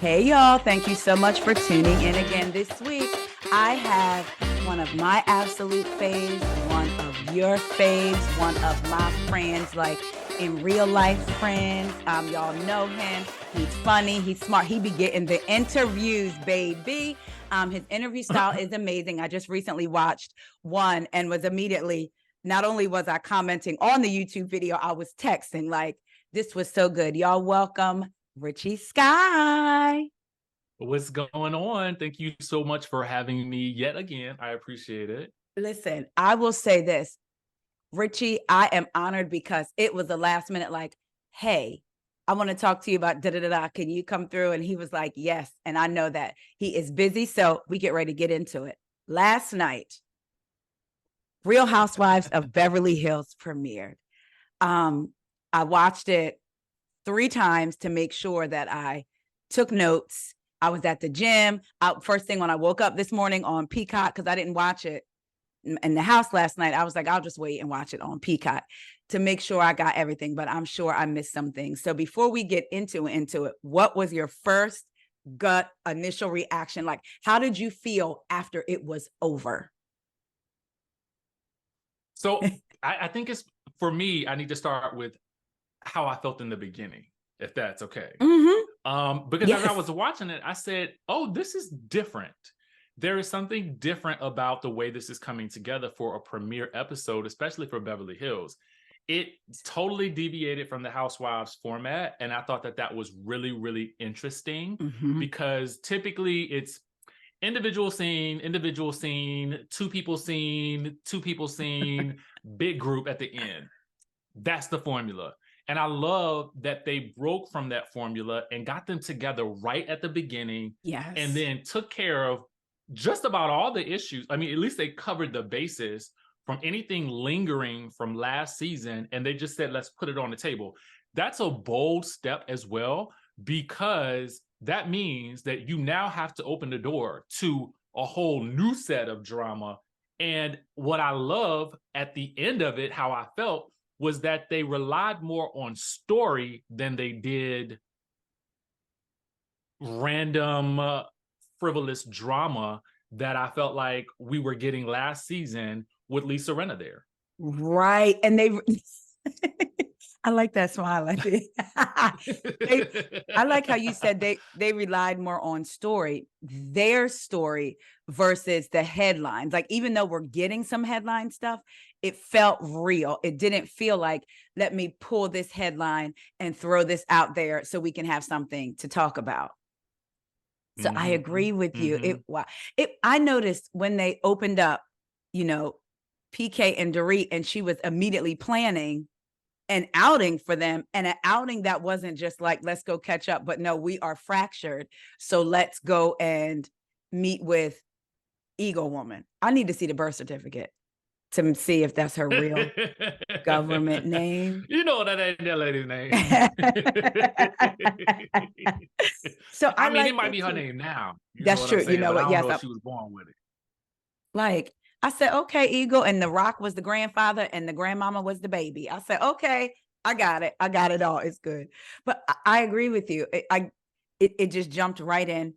Hey, y'all. Thank you so much for tuning in again this week. I have one of my absolute faves, one of your faves, one of my friends, like in real life friends. Y'all know him. He's funny. He's smart. He be getting the interviews, baby. His interview style is amazing. I just recently watched one and was immediately, not only was I commenting on the YouTube video, I was texting like, this was so good. Y'all welcome Richie Skye. What's going on? Thank you so much for having me yet again. I appreciate it. Listen, I will say this, Richie, I am honored because it was the last minute, like, hey, I want to talk to you about da-da-da-da. Can you come through? And he was like, yes. And I know that he is busy. So we get ready to get into it. Last night, Real Housewives of Beverly Hills premiered. I watched it 3 times to make sure that I took notes. I was at the gym. First thing when I woke up this morning on Peacock, because I didn't watch it in the house last night, I was like, I'll just wait and watch it on Peacock to make sure I got everything, but I'm sure I missed some things. So before we get into it, what was your first gut initial reaction? Like, how did you feel after it was over? So I think it's, for me, I need to start with how I felt in the beginning, if that's okay. Because Yes. as I was watching it, I said, oh, this is different. There is something different about the way this is coming together for a premiere episode, especially for Beverly Hills. It totally deviated from the Housewives format. And I thought that that was really, really interesting because typically it's individual scene, two people scene, big group at the end. That's the formula. And I love that they broke from that formula and got them together right at the beginning. Yes. And then took care of just about all the issues. I mean, at least they covered the basis from anything lingering from last season. And they just said, let's put it on the table. That's a bold step as well, because that means that you now have to open the door to a whole new set of drama. And what I love at the end of it, how I felt, was that they relied more on story than they did random frivolous drama that I felt like we were getting last season with Lisa Rinna there. Right. And they I like that smile. I like how you said they relied more on their story versus the headlines. Like, even though we're getting some headline stuff, it felt real. It didn't feel like, let me pull this headline and throw this out there so we can have something to talk about. So I agree with you. I noticed when they opened up, PK and Dorit, and she was immediately planning an outing for them, and an outing that wasn't just like, let's go catch up, but no, we are fractured. So let's go and meet with Eagle Woman. I need to see the birth certificate to see if that's her real government name. You know that ain't that lady's name. So I mean, it might be her name now. That's true. You know what? Yes, I don't know if she was born with it. Like, I said, okay, Eagle, and The Rock was the grandfather and the grandmama was the baby. I said, okay, I got it. I got it all. It's good. But I agree with you. It just jumped right in.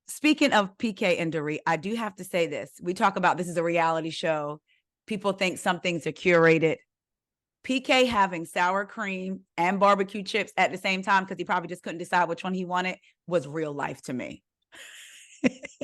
Speaking of PK and Dorit, I do have to say this. We talk about this is a reality show. People think some things are curated. PK having sour cream and barbecue chips at the same time, because he probably just couldn't decide which one he wanted, was real life to me.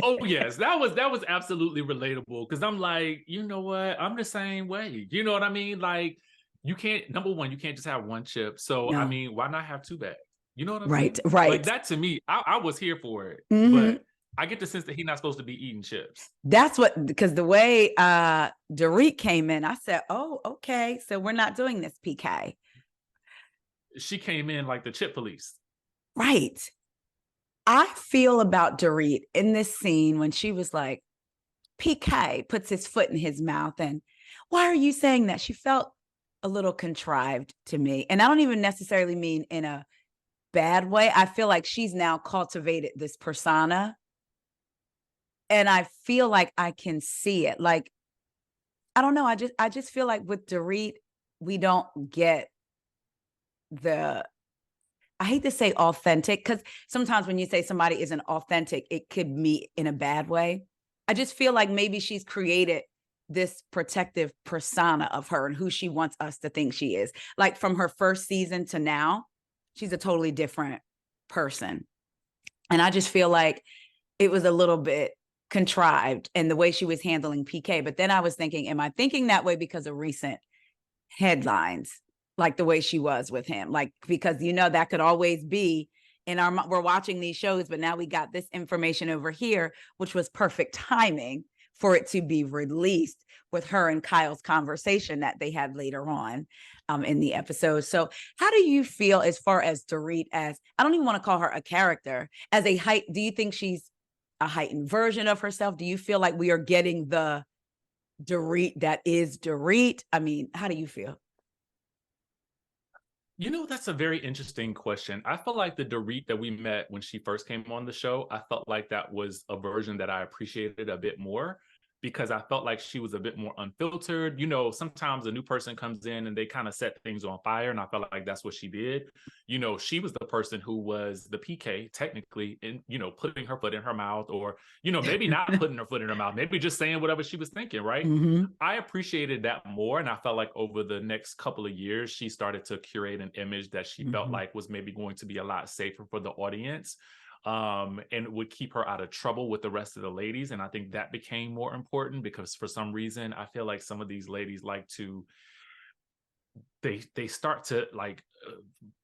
Oh yes, that was absolutely relatable, because I'm like, you know what, I'm the same way. You know what I mean? Like, you can't, number one, you can't just have one chip. So no. I mean, why not have 2 bags? You know what I'm saying? Right. Like, that to me, I was here for it. But I get the sense that he's not supposed to be eating chips. That's what, because the way Dorit came in, I said, oh, okay, so we're not doing this, PK. She came in like the chip police. Right. I feel about Dorit in this scene when she was like, PK puts his foot in his mouth, and why are you saying that? She felt a little contrived to me. And I don't even necessarily mean in a bad way. I feel like she's now cultivated this persona. And I feel like I can see it. Like, I don't know. I just feel like with Dorit, we don't get I hate to say authentic, because sometimes when you say somebody isn't authentic, it could be in a bad way. I just feel like maybe she's created this protective persona of her and who she wants us to think she is. Like from her first season to now, she's a totally different person. And I just feel like it was a little bit contrived in the way she was handling PK. But then I was thinking, am I thinking that way because of recent headlines, like the way she was with him? Like, because, you know, that could always be in our, we're watching these shows, but now we got this information over here, which was perfect timing for it to be released with her and Kyle's conversation that they had later on in the episode. So how do you feel as far as Dorit, as, I don't even want to call her a character, as a height, do you think she's a heightened version of herself? Do you feel like we are getting the Dorit that is Dorit? I mean, how do you feel? You know, that's a very interesting question. I feel like the Dorit that we met when she first came on the show, I felt like that was a version that I appreciated a bit more, because I felt like she was a bit more unfiltered. You know, sometimes a new person comes in and they kind of set things on fire, and I felt like that's what she did. You know, she was the person who was the PK technically, in, you know, putting her foot in her mouth, or, you know, maybe not putting her foot in her mouth, maybe just saying whatever she was thinking, right? Mm-hmm. I appreciated that more, and I felt like over the next couple of years, she started to curate an image that she felt like was maybe going to be a lot safer for the audience, and would keep her out of trouble with the rest of the ladies. And I think that became more important, because for some reason, I feel like some of these ladies like to, they start to like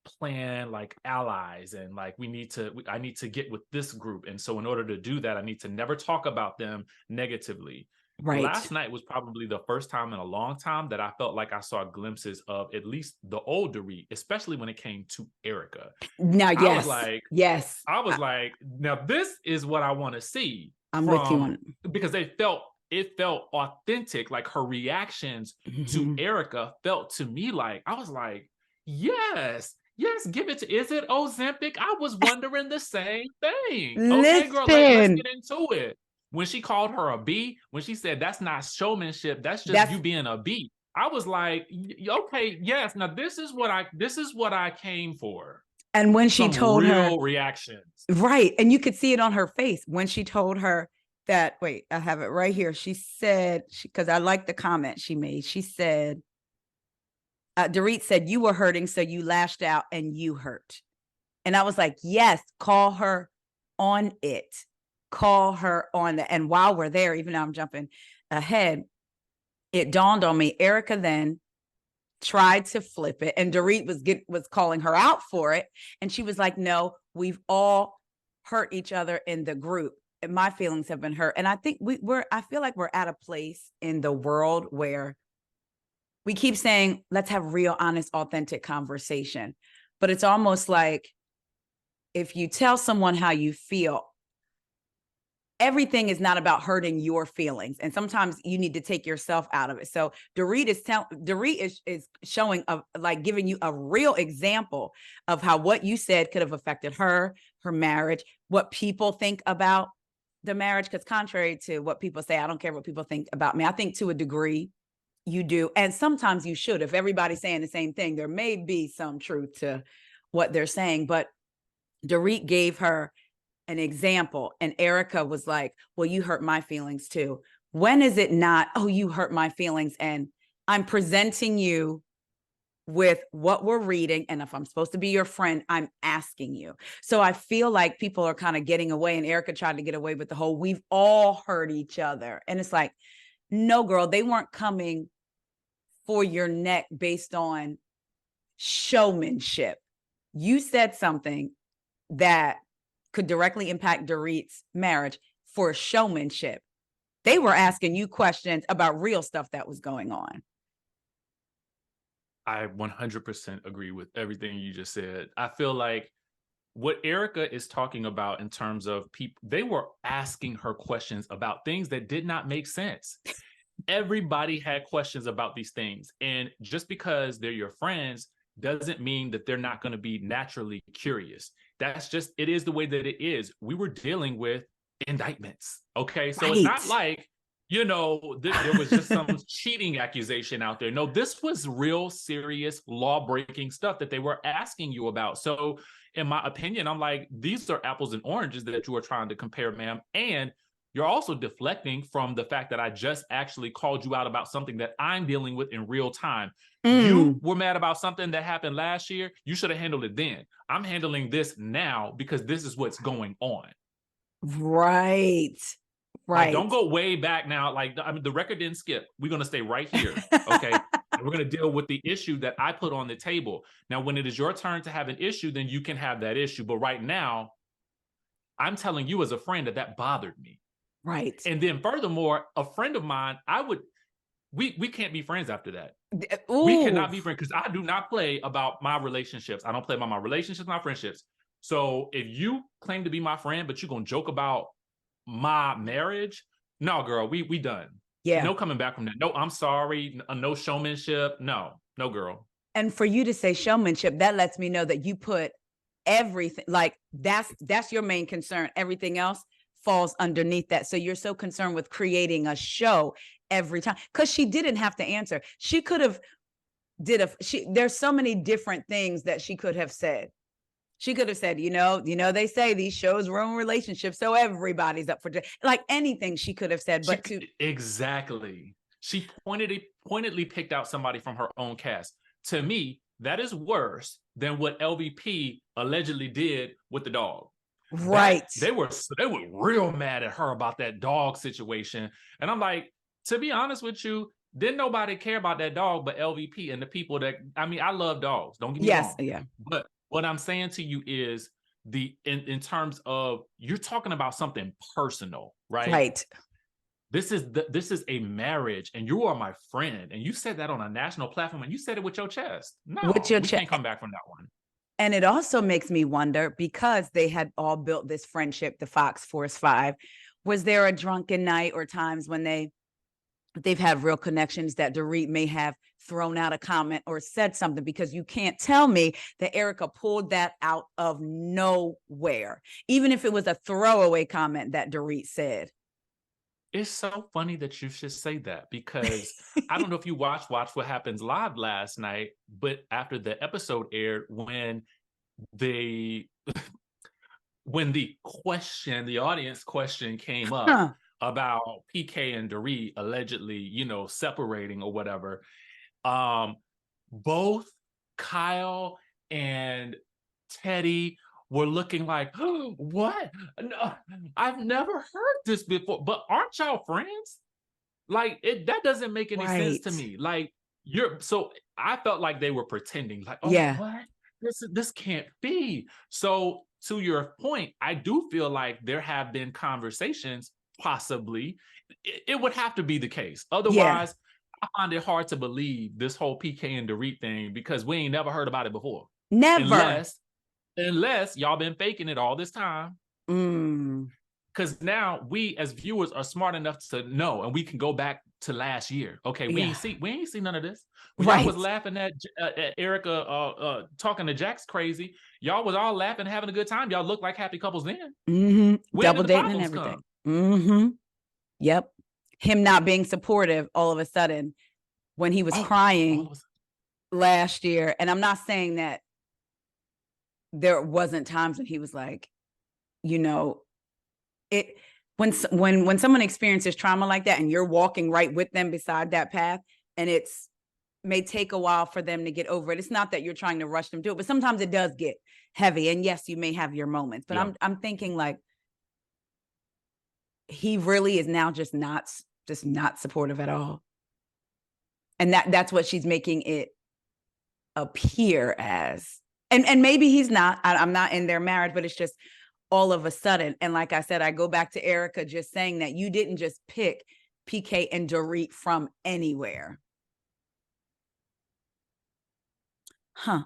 plan like allies, and like I need to get with this group, and so in order to do that, I need to never talk about them negatively. Right. Last night was probably the first time in a long time that I felt like I saw glimpses of at least the old Dorit, especially when it came to Erika. Now, I yes, was like, yes, now this is what I want to see I'm with you on from, because it felt authentic. Like her reactions to Erika felt to me like, I was like, yes, give it to, is it Ozempic? I was wondering the same thing. Okay, girl, let's get into it. When she called her a B, when she said that's not showmanship, that's just you being a B, I was like, okay, yes, now this is what I came for. And when she told her reactions, right, and you could see it on her face when she told her that, wait, I have it right here. She said, because I like the comment she made. She said, Dorit said, you were hurting, so you lashed out and you hurt. And I was like, yes, call her on it. Call her on that. And while we're there, even though I'm jumping ahead, it dawned on me, Erika then tried to flip it, and Dorit was calling her out for it. And she was like, no, we've all hurt each other in the group. And my feelings have been hurt. And I think I feel like we're at a place in the world where we keep saying, let's have real, honest, authentic conversation. But it's almost like if you tell someone how you feel, everything is not about hurting your feelings. And sometimes you need to take yourself out of it. So Dorit is showing, like giving you a real example of how what you said could have affected her marriage, what people think about the marriage. Because contrary to what people say, I don't care what people think about me. I think to a degree you do. And sometimes you should. If everybody's saying the same thing, there may be some truth to what they're saying. But Dorit gave her an example, and Erika was like, well, you hurt my feelings too. When is it not, oh, you hurt my feelings, and I'm presenting you with what we're reading, and if I'm supposed to be your friend, I'm asking you. So I feel like people are kind of getting away, and Erika tried to get away with the whole, we've all hurt each other. And it's like, no, girl, they weren't coming for your neck based on showmanship. You said something that could directly impact Dorit's marriage for showmanship. They were asking you questions about real stuff that was going on. I 100% agree with everything you just said. I feel like what Erika is talking about in terms of people, they were asking her questions about things that did not make sense. Everybody had questions about these things. And just because they're your friends doesn't mean that they're not going to be naturally curious. That's just, it is the way that it is. We were dealing with indictments. Okay. So It's not like, you know, there was just some cheating accusation out there. No, this was real serious law breaking stuff that they were asking you about. So in my opinion, I'm like, these are apples and oranges that you are trying to compare, ma'am. And you're also deflecting from the fact that I just actually called you out about something that I'm dealing with in real time. You were mad about something that happened last year. You should have handled it then. I'm handling this now because this is what's going on. Right. Like, don't go way back now. Like, I mean, the record didn't skip. We're going to stay right here. Okay. And we're going to deal with the issue that I put on the table. Now, when it is your turn to have an issue, then you can have that issue. But right now, I'm telling you as a friend that bothered me. Right. And then furthermore, a friend of mine, we can't be friends after that. Ooh. We cannot be friends because I do not play about my relationships. I don't play about my relationships, my friendships. So if you claim to be my friend, but you're going to joke about my marriage, no, girl, we done. Yeah. No coming back from that. No, I'm sorry. No showmanship. No, girl. And for you to say showmanship, that lets me know that you put everything, like that's your main concern. Everything else falls underneath that. So you're so concerned with creating a show every time, because she didn't have to answer. She could have there's so many different things that she could have said. She could have said, they say these shows ruin relationships, so everybody's up for like anything she could have said. But exactly, she pointedly picked out somebody from her own cast. To me, that is worse than what LVP allegedly did with the dog. Right. They were real mad at her about that dog situation. And I'm like, to be honest with you, didn't nobody care about that dog but LVP and the people that, I mean, I love dogs. Don't get me wrong. Yeah. But what I'm saying to you is in terms of, you're talking about something personal, right? Right. This is a marriage, and you are my friend. And you said that on a national platform, and you said it with your chest. No, we can't come back from that one. And it also makes me wonder, because they had all built this friendship, the Fox Force 5, was there a drunken night or times when they've had real connections that Dorit may have thrown out a comment or said something? Because you can't tell me that Erika pulled that out of nowhere, even if it was a throwaway comment that Dorit said. It's so funny that you should say that, because I don't know if you watched What Happens Live last night, but after the episode aired, when the audience question came up about PK and Dorit allegedly, separating or whatever, both Kyle and Teddy were looking like, oh, what? No, I've never heard this before. But aren't y'all friends? Like, that doesn't make any sense to me. Like, so I felt like they were pretending, like, oh, yeah, what? This can't be. So to your point, I do feel like there have been conversations, possibly. It would have to be the case. Otherwise, I find it hard to believe this whole PK and Dorit thing, because we ain't never heard about it before. Never. Unless y'all been faking it all this time. Because now we as viewers are smart enough to know, and we can go back to last year. Okay, we ain't see none of this. When y'all was laughing at Erika talking to Jax crazy, y'all was all laughing, having a good time. Y'all look like happy couples then. Double dating and everything. Yep. Him not being supportive all of a sudden when he was crying last year. And I'm not saying that there wasn't times when he was like, it, when someone experiences trauma like that and you're walking right with them beside that path, and it's may take a while for them to get over it. It's not that you're trying to rush them to it, but sometimes it does get heavy. And yes, you may have your moments, but I'm thinking like, he really is now just not supportive at all. And that's what she's making it appear as. And maybe he's not. I'm not in their marriage, but it's just all of a sudden. And like I said, I go back to Erika just saying that you didn't just pick PK and Dorit from anywhere.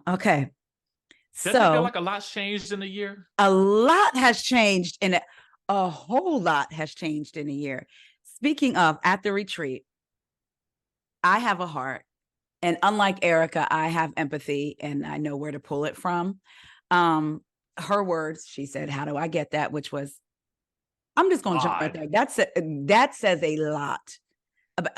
Okay. Doesn't it feel like a lot's changed in a year? A lot has changed a whole lot has changed in a year. Speaking of, at the retreat, I have a heart. And unlike Erika, I have empathy and I know where to pull it from. Her words, she said, how do I get that? Which was, I'm just going to jump right there. That says a lot.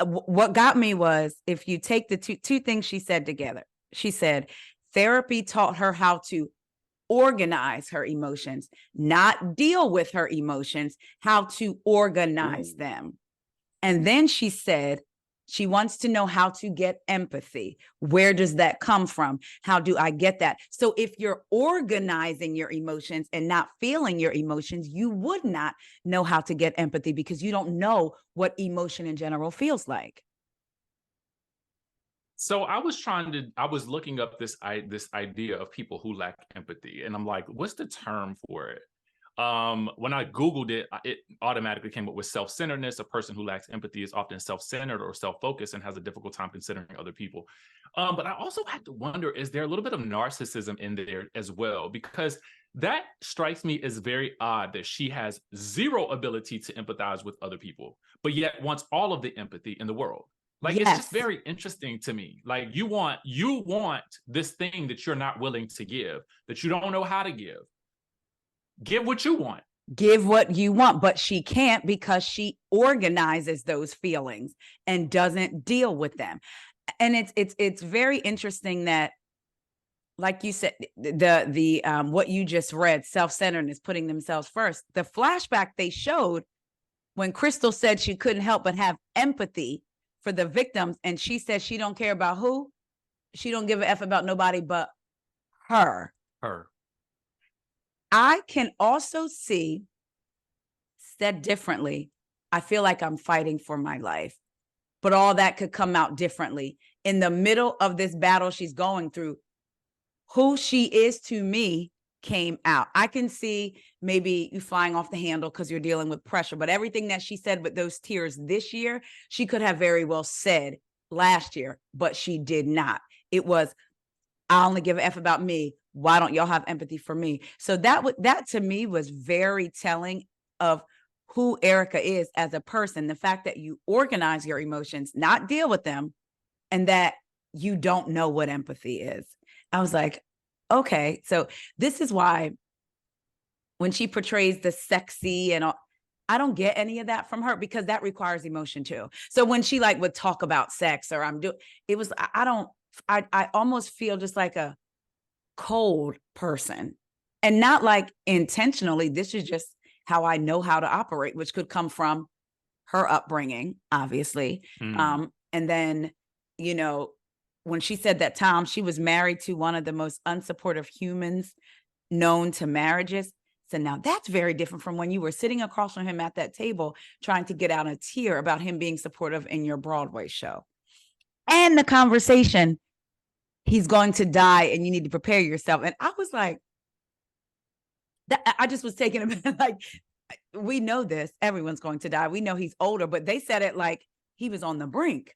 What got me was, if you take the two things she said together, she said, therapy taught her how to organize her emotions, not deal with her emotions, how to organize them. And then she said, she wants to know how to get empathy. Where does that come from? How do I get that? So if you're organizing your emotions and not feeling your emotions, you would not know how to get empathy because you don't know what emotion in general feels like. So I was looking up this idea of people who lack empathy, and I'm like, what's the term for it? When I Googled it, it automatically came up with self-centeredness. A person who lacks empathy is often self-centered or self-focused and has a difficult time considering other people. But I also had to wonder, is there a little bit of narcissism in there as well? Because that strikes me as very odd that she has zero ability to empathize with other people, but yet wants all of the empathy in the world. Like, it's just very interesting to me. Like, you want this thing that you're not willing to give, that you don't know how to give. Give what you want. Give what you want, but she can't because she organizes those feelings and doesn't deal with them. And it's very interesting that, like you said, the what you just read, self-centeredness, putting themselves first. The flashback they showed when Crystal said she couldn't help but have empathy for the victims, and she said she don't care about who, she don't give a F about nobody but her. I can also see, said differently, I feel like I'm fighting for my life, but all that could come out differently. In the middle of this battle she's going through, who she is to me came out. I can see maybe you flying off the handle because you're dealing with pressure, but everything that she said with those tears this year, she could have very well said last year, but she did not. It was, I only give a F about me. Why don't y'all have empathy for me? So that to me was very telling of who Erika is as a person. The fact that you organize your emotions, not deal with them, and that you don't know what empathy is. I was like, okay, so this is why when she portrays the sexy and all, I don't get any of that from her because that requires emotion too. So when she like would talk about sex or it was, I almost feel just like a cold person, and not like intentionally. This is just how I know how to operate, which could come from her upbringing, obviously. And then, you know, when she said that Tom, she was married to one of the most unsupportive humans known to marriages. So now that's very different from when you were sitting across from him at that table, trying to get out a tear about him being supportive in your Broadway show. And the conversation, he's going to die and you need to prepare yourself. And I was like, I just was taken aback. Like, we know this, everyone's going to die. We know he's older, but they said it like he was on the brink.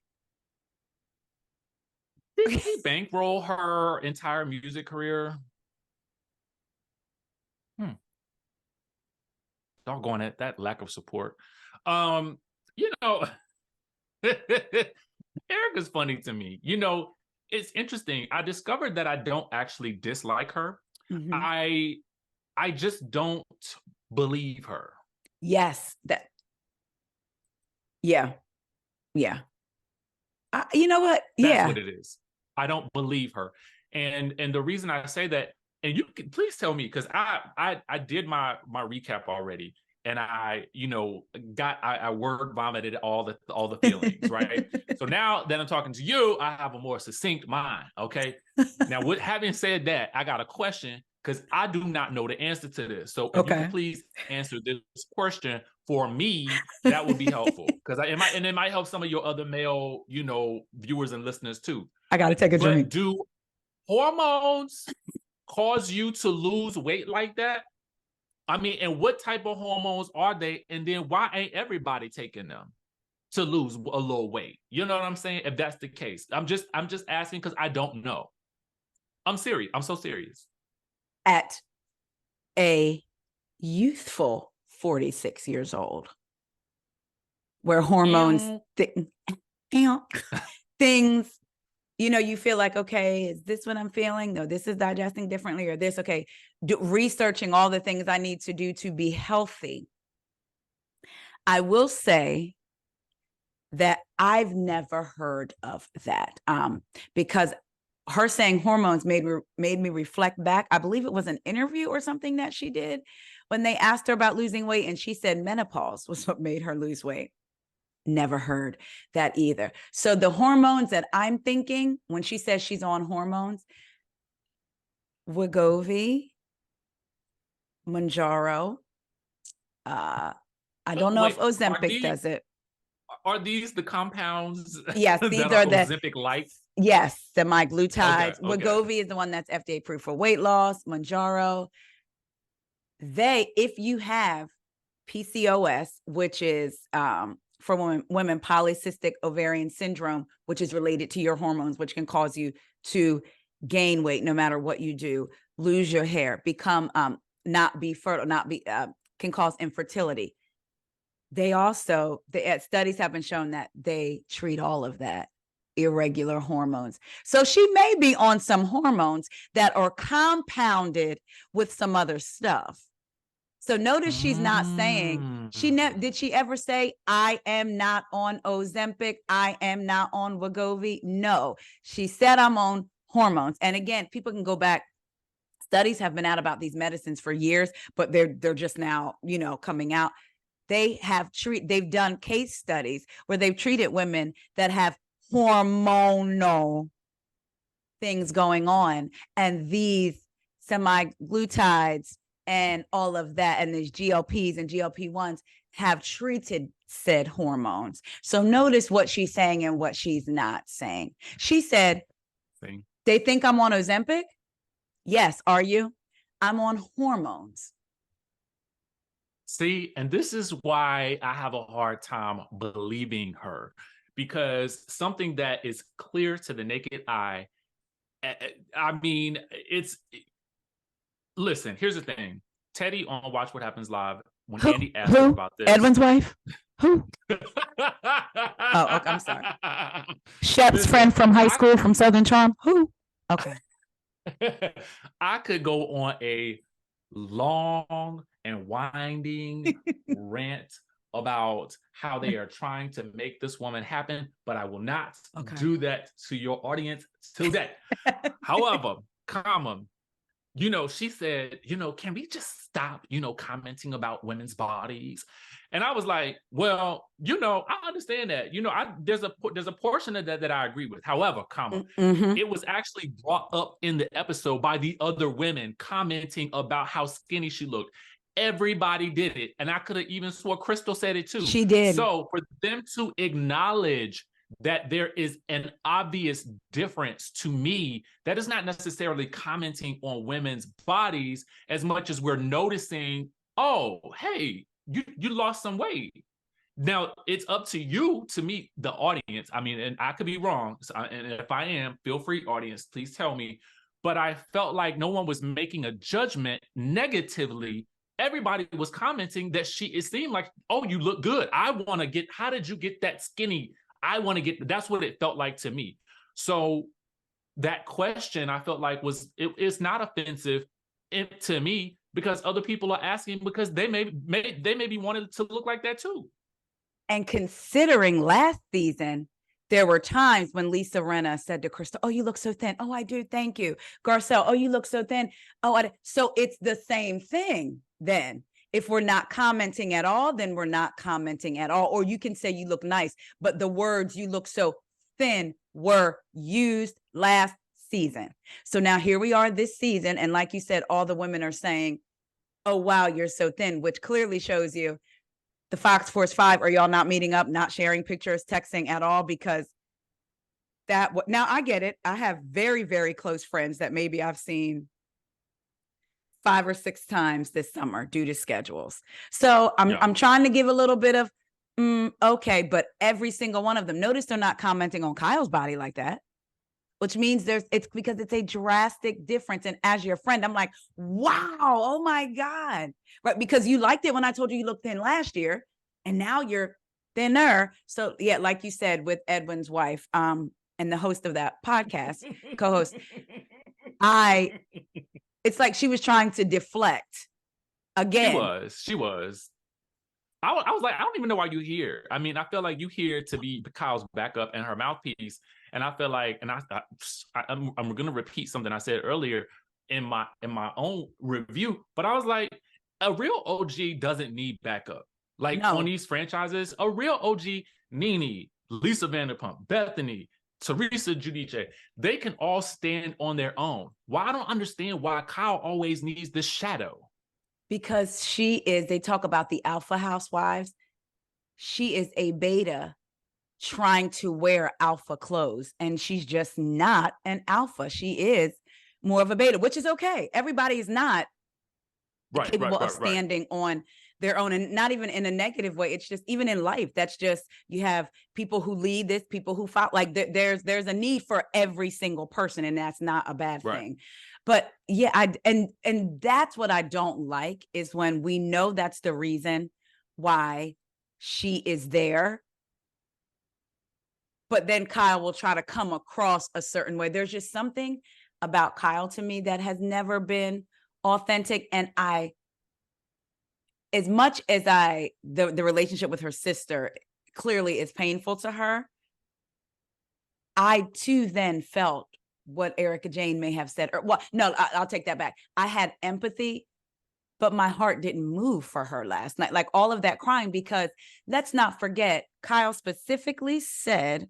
Did he bankroll her entire music career? Doggone it, that lack of support. You know, Erika's funny to me. You know, it's interesting. I discovered that I don't actually dislike her. I just don't believe her. Yes, yeah. You know what? That's what it is. I don't believe her. And the reason I say that, and you can please tell me, because I did my recap already, and I word vomited all the feelings, right? So now that I'm talking to you, I have a more succinct mind. Okay. Now, having said that, I got a question because I do not know the answer to this. So if you could please answer this question for me, that would be helpful, because it might help some of your other male, viewers and listeners too. I got to take a drink. Do hormones cause you to lose weight like that? I mean, and what type of hormones are they? And then why ain't everybody taking them to lose a little weight? You know what I'm saying? If that's the case, I'm just asking because I don't know. I'm serious. I'm so serious. At a youthful 46 years old, where hormones things, you feel like, okay, is this what I'm feeling? No, this is digesting differently, or this, okay, researching all the things I need to do to be healthy. I will say that I've never heard of that, because her saying hormones made me reflect back. I believe it was an interview or something that she did when they asked her about losing weight, and she said menopause was what made her lose weight. Never heard that either. So the hormones that I'm thinking when she says she's on hormones, Wegovy, Mounjaro. I don't know if Ozempic does it. Are these the compounds? Yes, these that are the Ozempic like? Yes, semaglutides. Okay. Wegovy is the one that's FDA approved for weight loss. Mounjaro. If you have PCOS, which is for women, polycystic ovarian syndrome, which is related to your hormones, which can cause you to gain weight no matter what you do, lose your hair, become not be fertile, can cause infertility. Studies have been shown that they treat all of that, irregular hormones. So she may be on some hormones that are compounded with some other stuff. So notice she's not saying, did she ever say, I am not on Ozempic, I am not on Wegovy? No, she said I'm on hormones. And again, people can go back. Studies have been out about these medicines for years, but they're just now, coming out. They've done case studies where they've treated women that have hormonal things going on, and these semaglutides and all of that, and these GLPs and GLP-1s have treated said hormones. So notice what she's saying and what she's not saying. She said, they think I'm on Ozempic. Yes. Are you? I'm on hormones. See, and this is why I have a hard time believing her, because something that is clear to the naked eye, listen, here's the thing. Teddy on Watch What Happens Live, when Andy asked her about this. Edwin's wife? Who? Oh, okay, I'm sorry. Shep's friend from high school from Southern Charm? Who? Okay. I could go on a long and winding rant about how they are trying to make this woman happen, but I will not do that to your audience today. However, she said, can we just stop, commenting about women's bodies? And I was like, well, I understand that. There's a portion of that I agree with. However, it was actually brought up in the episode by the other women commenting about how skinny she looked. Everybody did it. And I could have even swore Crystal said it too. She did. So for them to acknowledge that there is an obvious difference, to me, that is not necessarily commenting on women's bodies as much as we're noticing, oh, hey, you lost some weight. Now, it's up to you to meet the audience. I mean, and I could be wrong. And if I am, feel free, audience, please tell me. But I felt like no one was making a judgment negatively. Everybody was commenting that it seemed like, oh, you look good. How did you get that skinny? That's what it felt like to me. So that question, I felt like it's not offensive to me, because other people are asking, because they maybe wanted to look like that too. And considering last season, there were times when Lisa Rinna said to Crystal, oh, you look so thin. Oh, I do. Thank you. Garcelle, oh, you look so thin. Oh, so it's the same thing then. If we're not commenting at all, then we're not commenting at all. Or you can say you look nice, but the words "you look so thin" were used last season. So now here we are this season. And like you said, all the women are saying, oh, wow, you're so thin, which clearly shows you the Fox Force 5. Are y'all not meeting up, not sharing pictures, texting at all? Because now I get it. I have very, very close friends that maybe I've seen 5 or 6 times this summer due to schedules. So I'm trying to give a little bit of, okay, but every single one of them, notice they're not commenting on Kyle's body like that, which means it's because it's a drastic difference. And as your friend, I'm like, wow, oh my God, right? Because you liked it when I told you looked thin last year, and now you're thinner. So yeah, like you said, with Edwin's wife, and the host of that podcast, co-host, it's like she was trying to deflect again. She was. I was like, I don't even know why you're here. I mean, I feel like you here to be Kyle's backup and her mouthpiece. And I feel like, and I'm going to repeat something I said earlier in my own review, but I was like, a real OG doesn't need backup. Like No. on these franchises, a real OG, Nene, Lisa Vanderpump, Bethany, Teresa Giudice, they can all stand on their own. Why I don't understand why Kyle always needs this shadow. Because they talk about the alpha housewives. She is a beta trying to wear alpha clothes, and she's just not an alpha. She is more of a beta, which is okay. Everybody is not capable of standing on their own, and not even in a negative way. It's just, even in life, that's just, you have people who lead this, people who follow, like there's a need for every single person, and that's not a bad thing. But yeah, and that's what I don't like, is when we know that's the reason why she is there, but then Kyle will try to come across a certain way. There's just something about Kyle to me that has never been authentic. And as much as the relationship with her sister clearly is painful to her, I too then felt what Erika Jayne may have said, or well, no, I'll take that back. I had empathy, but my heart didn't move for her last night. Like all of that crying, because let's not forget, Kyle specifically said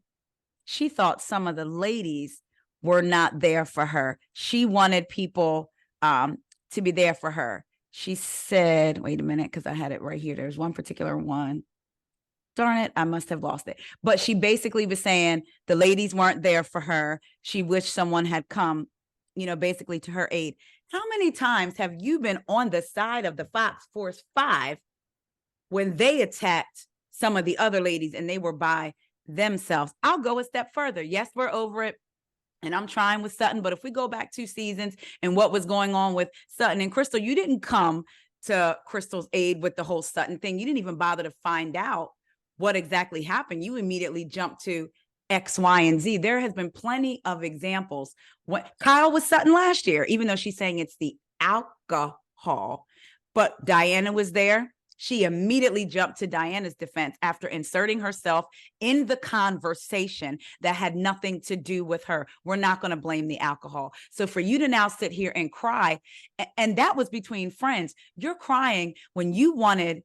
she thought some of the ladies were not there for her. She wanted people to be there for her. She said, wait a minute, because I had it right here. There's one particular one. Darn it, I must have lost it. But she basically was saying the ladies weren't there for her. She wished someone had come, basically to her aid. How many times have you been on the side of the Fox Force 5 when they attacked some of the other ladies and they were by themselves? I'll go a step further. Yes, we're over it, and I'm trying with Sutton, but if we go back 2 seasons and what was going on with Sutton and Crystal, you didn't come to Crystal's aid with the whole Sutton thing. You didn't even bother to find out what exactly happened. You immediately jumped to X, Y, and Z. There has been plenty of examples. When Kyle was Sutton last year, even though she's saying it's the alcohol, but Diana was there. She immediately jumped to Diana's defense after inserting herself in the conversation that had nothing to do with her. We're not going to blame the alcohol. So for you to now sit here and cry, and that was between friends, you're crying when you wanted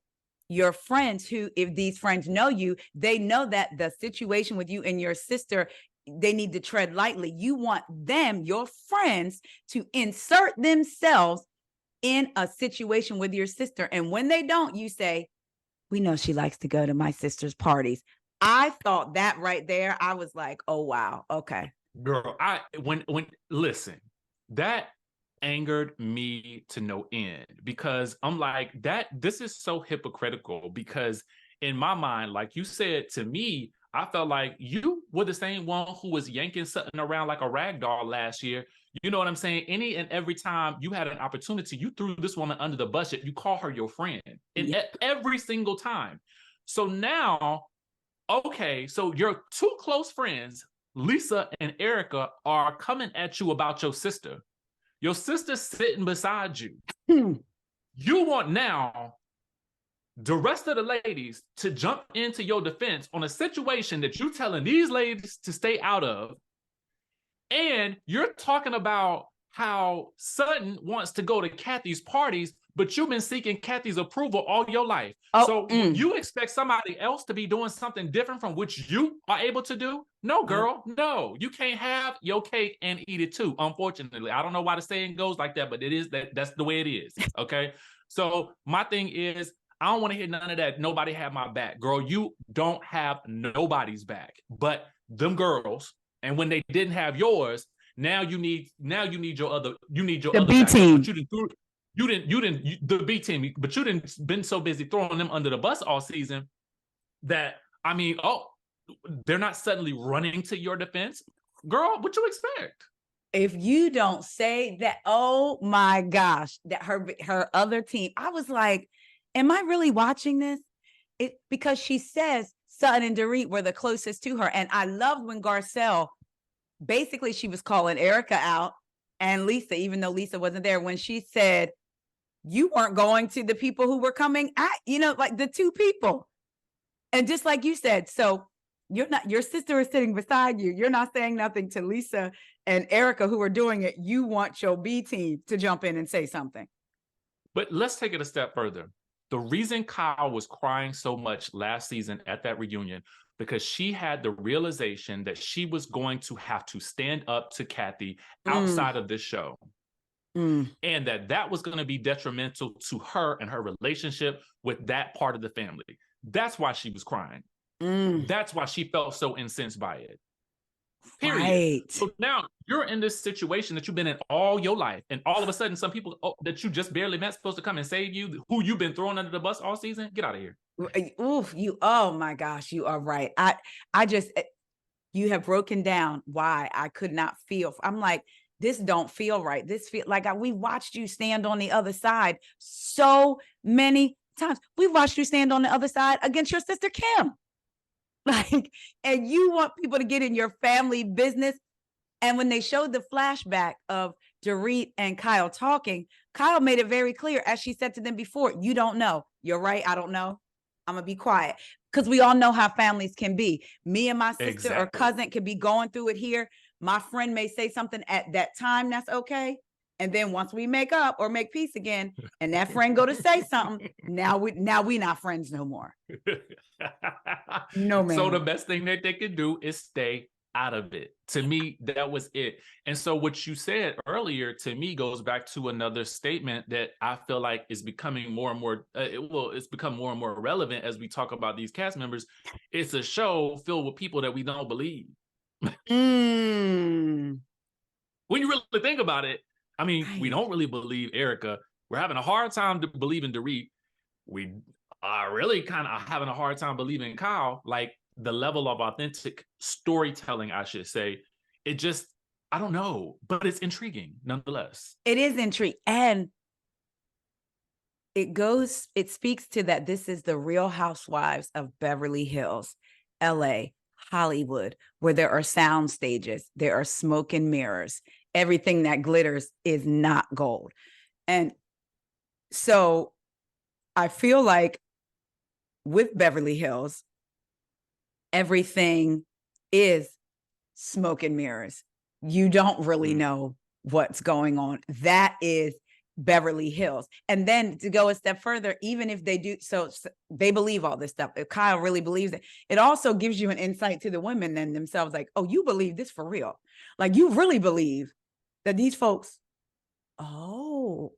your friends, who, if these friends know you, they know that the situation with you and your sister, they need to tread lightly. You want them, your friends, to insert themselves in a situation with your sister. And when they don't, you say, we know she likes to go to my sister's parties. I thought that right there, I was like, oh, wow. Okay. Girl, listen, that angered me to no end, because I'm like, this is so hypocritical, because in my mind, like you said to me, I felt like you were the same one who was yanking something around like a rag doll last year. You know what I'm saying? Any and every time you had an opportunity, you threw this woman under the bus. You call her your friend, and every single time. So now, okay, so your 2 close friends, Lisa and Erika, are coming at you about your sister. Your sister's sitting beside you. You want now the rest of the ladies to jump into your defense on a situation that you're telling these ladies to stay out of. And you're talking about how Sutton wants to go to Kathy's parties, but you've been seeking Kathy's approval all your life. You expect somebody else to be doing something different from which you are able to do? No, girl, no. You can't have your cake and eat it too, unfortunately. I don't know why the saying goes like that, but that's the way it is, okay? So my thing is, I don't want to hear none of that. Nobody had my back. Girl, you don't have nobody's back but them girls. And when they didn't have yours, now you need your other the B team. But the B team, but you didn't been so busy throwing them under the bus all season that, I mean, they're not suddenly running to your defense. Girl, what you expect? If you don't say that, oh my gosh, that her other team, I was like, am I really watching this? Because she says Sutton and Dorit were the closest to her. And I loved when Garcelle, basically she was calling Erika out and Lisa, even though Lisa wasn't there, when she said, you weren't going to the people who were coming at, like the two people. And just like you said, so your sister is sitting beside you. You're not saying nothing to Lisa and Erika who are doing it. You want your B team to jump in and say something. But let's take it a step further. The reason Kyle was crying so much last season at that reunion, because she had the realization that she was going to have to stand up to Kathy outside of this show. And that was going to be detrimental to her and her relationship with that part of the family. That's why she was crying. That's why she felt so incensed by it. Period. Right. So now you're in this situation that you've been in all your life, and all of a sudden some people that you just barely met supposed to come and save you, who you've been throwing under the bus all season. Get out of here. Oof, oh my gosh, you are right. You have broken down why I could not feel. I'm like, this don't feel right. This feel like we watched you stand on the other side so many times. We've watched you stand on the other side against your sister Kim. Like, and you want people to get in your family business. And when they showed the flashback of Dorit and Kyle talking, Kyle made it very clear, as she said to them before, you don't know. You're right. I don't know. I'm going to be quiet. Because we all know how families can be. Me and my sister or cousin can be going through it here. My friend may say something at that time that's okay. And then once we make up or make peace again, and that friend go to say something, now we not friends no more. No, man. So the best thing that they could do is stay out of it. To me, that was it. And so what you said earlier to me goes back to another statement that I feel like is becoming more and more, it's become more and more relevant as we talk about these cast members. It's a show filled with people that we don't believe. When you really think about it, I mean, we don't really believe Erika. We're having a hard time believing Dorit. We are really kind of having a hard time believing Kyle. Like, the level of authentic storytelling, I should say, it just, I don't know, but it's intriguing nonetheless. It is intriguing. And it speaks to that this is the Real Housewives of Beverly Hills, LA, Hollywood, where there are sound stages, there are smoke and mirrors. Everything that glitters is not gold. And so I feel like with Beverly Hills, everything is smoke and mirrors. You don't really know what's going on. That is Beverly Hills. And then to go a step further, even if they do, so they believe all this stuff. If Kyle really believes it, it also gives you an insight to the women and themselves, like, oh, you believe this for real. Like, you really believe that these folks, oh,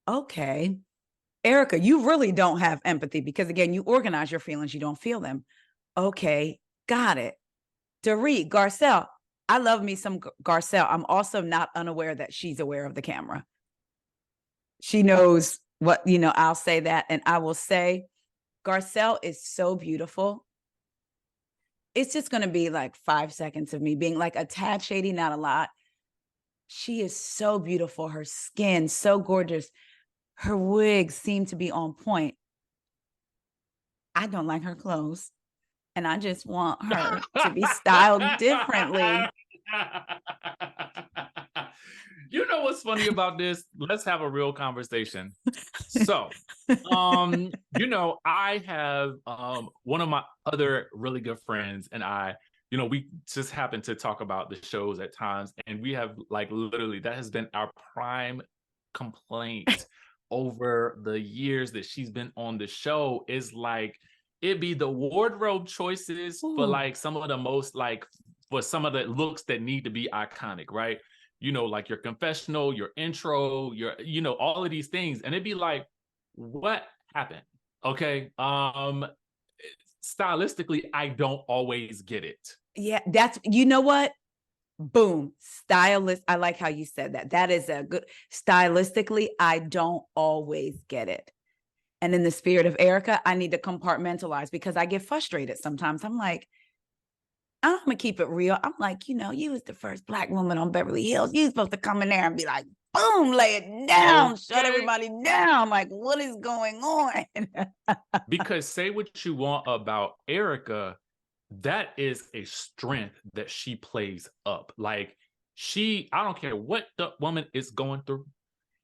okay. Erika, you really don't have empathy because, again, you organize your feelings. You don't feel them. Okay, got it. Dorit, Garcelle, I love me some Garcelle. I'm also not unaware that she's aware of the camera. She knows what, I'll say that. And I will say, Garcelle is so beautiful. It's just going to be like 5 seconds of me being like a tad shady, not a lot. She is so beautiful. Her skin, so gorgeous. Her wigs seem to be on point. I don't like her clothes. And I just want her to be styled differently. You know what's funny about this? Let's have a real conversation. So, I have one of my other really good friends and I, we just happen to talk about the shows at times. And we have like literally, that has been our prime complaint over the years that she's been on the show, is like, it'd be the wardrobe choices for like some of the most, like, for some of the looks that need to be iconic, right? Like your confessional, your intro, your, all of these things. And it'd be like, what happened? Okay. Stylistically, I don't always get it. Yeah, that's, you know what? Boom. Stylist. I like how you said that. That is a good, stylistically, I don't always get it. And in the spirit of Erika, I need to compartmentalize because I get frustrated sometimes. I'm like, I'm going to keep it real. I'm like, you was the first Black woman on Beverly Hills. You're supposed to come in there and be like, boom, lay it down, shut everybody down. Like, what is going on? Because say what you want about Erika, that is a strength that she plays up. Like, I don't care what the woman is going through.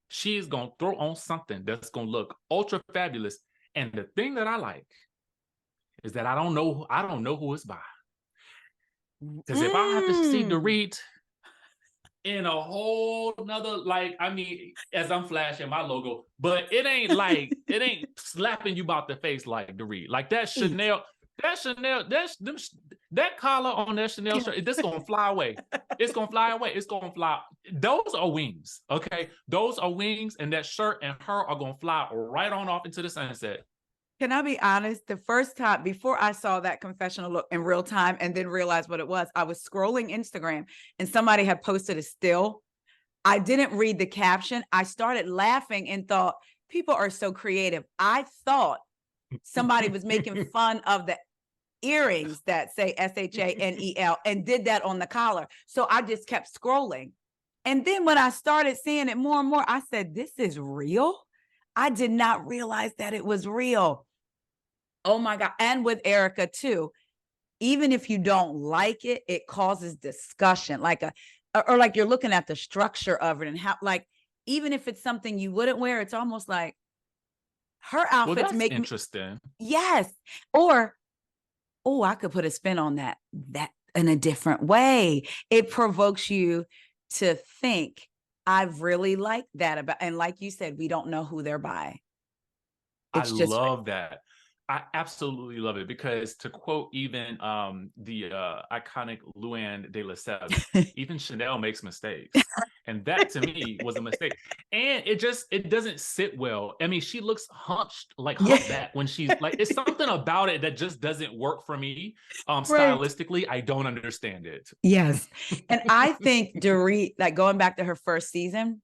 She is going to throw on something that's going to look ultra fabulous. And the thing that I like is that I don't know who it's by. Because if I have to see Dorit in a whole nother, like, I mean, as I'm flashing my logo, but it ain't slapping you about the face like Dorit. Like that Chanel, that collar on that Chanel shirt, this gonna fly away. It's gonna fly away. It's gonna fly. Those are wings, okay? Those are wings, and that shirt and her are gonna fly right on off into the sunset. Can I be honest? The first time, before I saw that confessional look in real time and then realized what it was, I was scrolling Instagram and somebody had posted a still. I didn't read the caption. I started laughing and thought, people are so creative. I thought somebody was making fun of the earrings that say SHANEL and did that on the collar. So I just kept scrolling. And then when I started seeing it more and more, I said, this is real? I did not realize that it was real. Oh my God. And with Erika too, even if you don't like it, it causes discussion, like or like you're looking at the structure of it and how, like, even if it's something you wouldn't wear, it's almost like her outfits make interesting. Yes. Or, oh, I could put a spin on that in a different way. It provokes you to think, I really like that about, and like you said, we don't know who they're by. It's I love that. I absolutely love it, because to quote even the iconic Luann de Lesseps, even Chanel makes mistakes. And that to me was a mistake. And it doesn't sit well. I mean, she looks hunched, like humpback when she's like, it's something about it that just doesn't work for me. Stylistically, I don't understand it. Yes. And I think Dorit, like going back to her first season,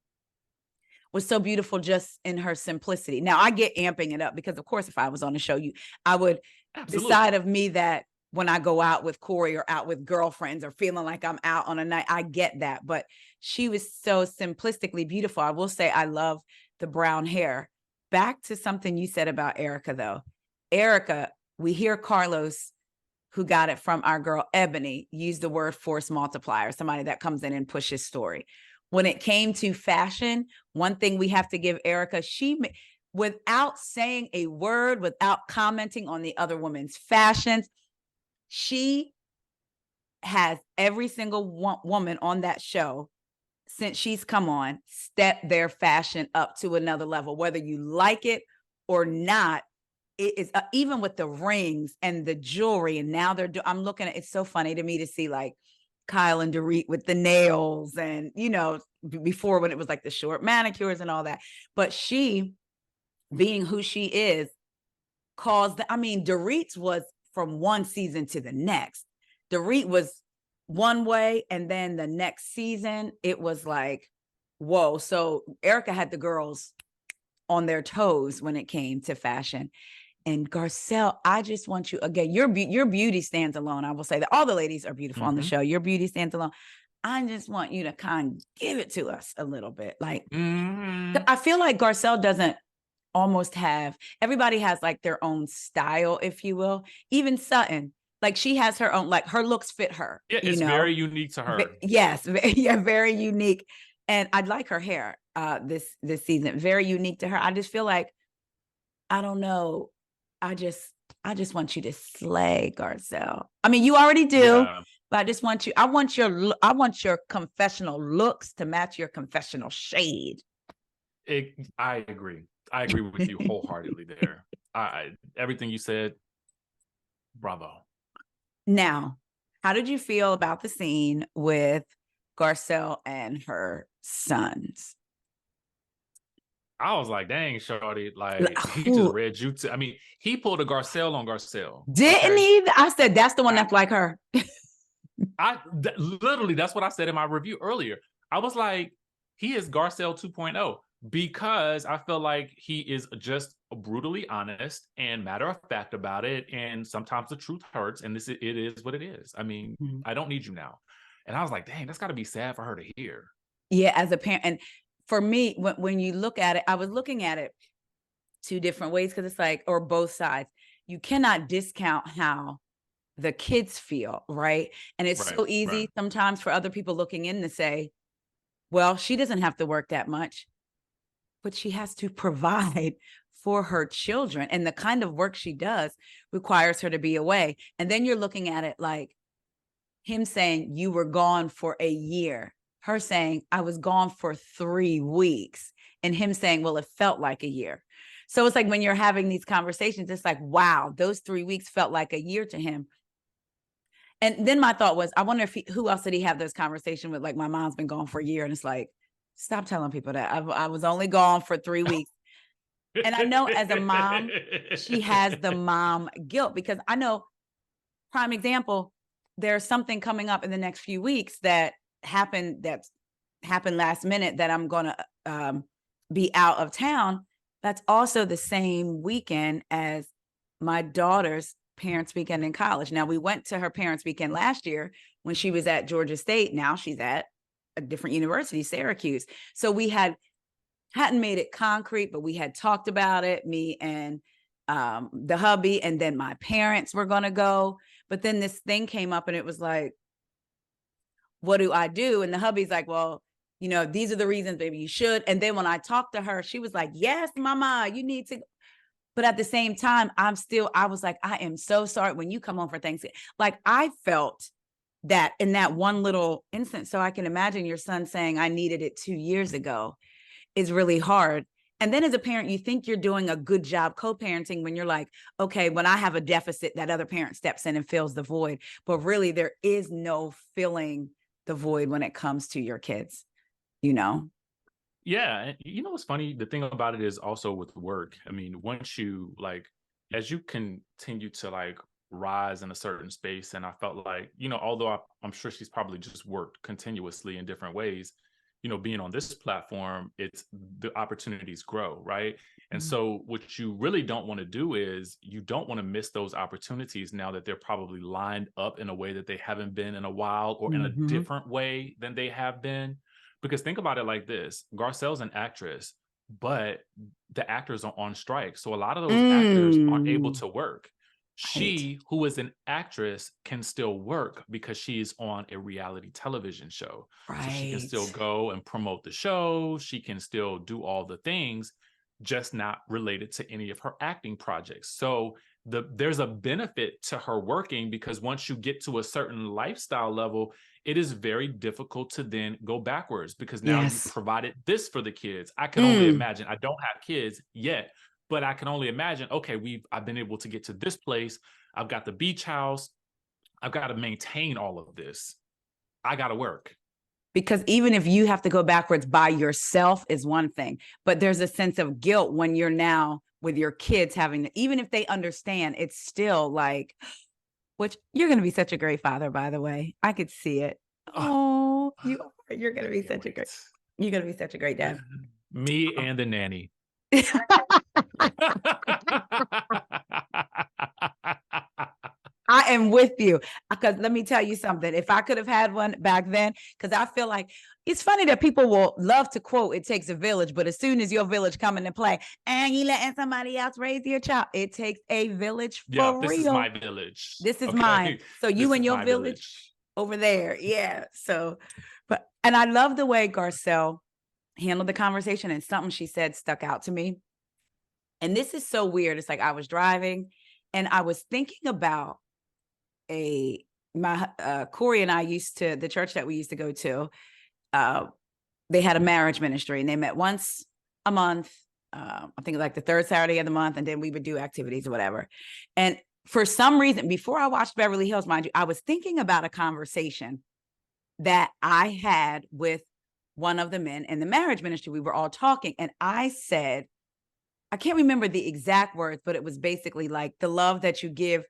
was so beautiful just in her simplicity. Now I get amping it up because of course, if I was on the show, I would decide of me that when I go out with Corey or out with girlfriends or feeling like I'm out on a night, I get that. But she was so simplistically beautiful. I will say I love the brown hair. Back to something you said about Erika though. Erika, we hear Carlos, who got it from our girl Ebony, use the word force multiplier, somebody that comes in and pushes story. When it came to fashion, one thing we have to give Erika, she, without saying a word, without commenting on the other woman's fashions, she has every single woman on that show, since she's come on, step their fashion up to another level, whether you like it or not. It is even with the rings and the jewelry, and now I'm looking at, it's so funny to me to see like Kyle and Dorit with the nails and, you know, before when it was like the short manicures and all that. But she, being who she is, caused, I mean, Dorit's was from one season to the next. Dorit was one way, and then the next season, it was like, whoa. So Erika had the girls on their toes when it came to fashion. And Garcelle, I just want you, again, your beauty stands alone. I will say that all the ladies are beautiful on the show. Your beauty stands alone. I just want you to kind of give it to us a little bit. Like, I feel like Garcelle doesn't almost have, everybody has like their own style, if you will. Even Sutton, like she has her own, like her looks fit her. Yeah, it's very unique to her. Yes, yeah, very unique. And I'd like her hair this season, very unique to her. I just feel like, I don't know. I just want you to slay, Garcelle. I mean, you already do, but I just want you, I want your confessional looks to match your confessional shade. I agree. I agree with you wholeheartedly there. Everything you said, bravo. Now, how did you feel about the scene with Garcelle and her sons? I was like, dang, shorty, like he just read you to, I mean, he pulled a Garcelle on Garcelle. Didn't he? I said, that's the one that's like her. Literally, that's what I said in my review earlier. I was like, he is Garcelle 2.0, because I feel like he is just brutally honest and matter of fact about it. And sometimes the truth hurts, and it is what it is. I mean, I don't need you now. And I was like, dang, that's got to be sad for her to hear. Yeah, as a parent. And for me, when you look at it, I was looking at it two different ways, because it's like, or both sides. You cannot discount how the kids feel, right? And it's so easy sometimes for other people looking in to say, well, she doesn't have to work that much. but she has to provide for her children. And the kind of work she does requires her to be away. And then you're looking at it like him saying, you were gone for a year. Her saying, I was gone for 3 weeks. And him saying, well, it felt like a year. So it's like when you're having these conversations, it's like, wow, those 3 weeks felt like a year to him. And then my thought was, I wonder if who else did he have this conversation with? Like, my mom's been gone for a year. And it's like, stop telling people that. I was only gone for 3 weeks. And I know as a mom, she has the mom guilt, because I know, prime example, there's something coming up in the next few weeks that happened last minute that I'm going to be out of town. That's also the same weekend as my daughter's parents' weekend in college. Now, we went to her parents' weekend last year when she was at Georgia State. Now she's at a different university, Syracuse. So we hadn't made it concrete, but we had talked about it, me and the hubby, and then my parents were going to go. But then this thing came up and it was like, what do I do? And the hubby's like, well, you know, these are the reasons, baby, you should. And then when I talked to her, she was like, yes, mama, you need to. But at the same time, I was like, I am so sorry when you come home for Thanksgiving. Like, I felt that in that one little instance. So I can imagine your son saying, I needed it 2 years ago, is really hard. And then as a parent, you think you're doing a good job co-parenting when you're like, okay, when I have a deficit, that other parent steps in and fills the void. But really, there is no filling the void when it comes to your kids, you know? Yeah. And you know, what's funny? The thing about it is also with work. I mean, once you as you continue to rise in a certain space, and I felt like, you know, although I'm sure she's probably just worked continuously in different ways, you know, being on this platform, it's the opportunities grow, right? And so what you really don't want to do is you don't want to miss those opportunities now that they're probably lined up in a way that they haven't been in a while, or in a different way than they have been. Because think about it like this: Garcelle's an actress, but the actors are on strike. So a lot of those actors aren't able to work. She, who is an actress, can still work because she's on a reality television show. Right. So she can still go and promote the show. She can still do all the things, just not related to any of her acting projects. So there's a benefit to her working, because once you get to a certain lifestyle level, it is very difficult to then go backwards, because now you've provided this for the kids. I can only imagine. I don't have kids yet, but I can only imagine, okay, I've been able to get to this place. I've got the beach house. I've got to maintain all of this. I got to work. Because even if you have to go backwards by yourself is one thing, but there's a sense of guilt when you're now with your kids even if they understand, it's still like, which you're going to be such a great father, by the way. I could see it. Oh, you're going to be you're going to be such a great dad. Me and the nanny. I am with you, because let me tell you something. If I could have had one back then, because I feel like it's funny that people will love to quote, it takes a village, but as soon as your village come into play and you letting somebody else raise your child, it takes a village for real. This is my village. This is mine. So you and your village over there. Yeah. So, and I love the way Garcelle handled the conversation, and something she said stuck out to me. And this is so weird. It's like I was driving and I was thinking about Corey and I the church that we used to go to, they had a marriage ministry, and they met once a month. I think like the third Saturday of the month. And then we would do activities or whatever. And for some reason, before I watched Beverly Hills, mind you, I was thinking about a conversation that I had with one of the men in the marriage ministry. We were all talking, and I said, I can't remember the exact words, but it was basically like the love that you give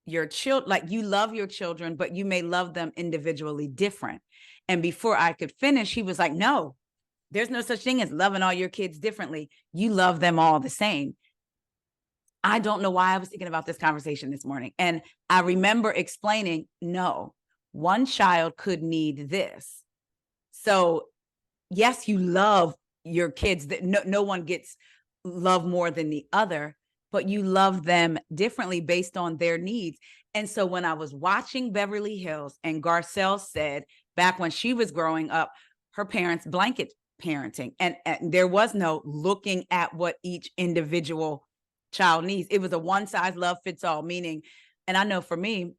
your children, like you love your children, but you may love them individually different. And before I could finish, he was like, no, there's no such thing as loving all your kids differently. You love them all the same. I don't know why I was thinking about this conversation this morning. And I remember explaining, no, one child could need this. So yes, you love your kids, that no one gets love more than the other, but you love them differently based on their needs. And so when I was watching Beverly Hills, and Garcelle said back when she was growing up, her parents parenting. And there was no looking at what each individual child needs. It was a one size love fits all, meaning, and I know for me,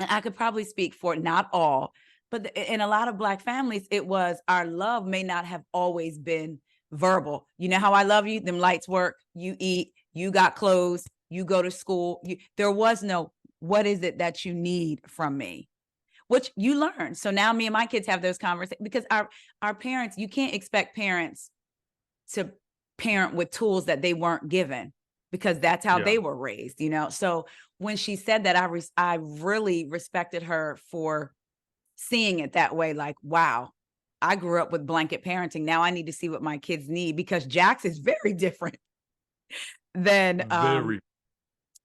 and I could probably speak for not all, but in a lot of Black families, it was our love may not have always been verbal. You know how I love you? Them lights work, you eat, you got clothes, you go to school. There was no, what is it that you need from me? Which you learn. So now me and my kids have those conversations, because our parents, you can't expect parents to parent with tools that they weren't given, because that's how they were raised, you know? So when she said that, I really respected her for seeing it that way. Like, wow, I grew up with blanket parenting. Now I need to see what my kids need, because Jax is very different than,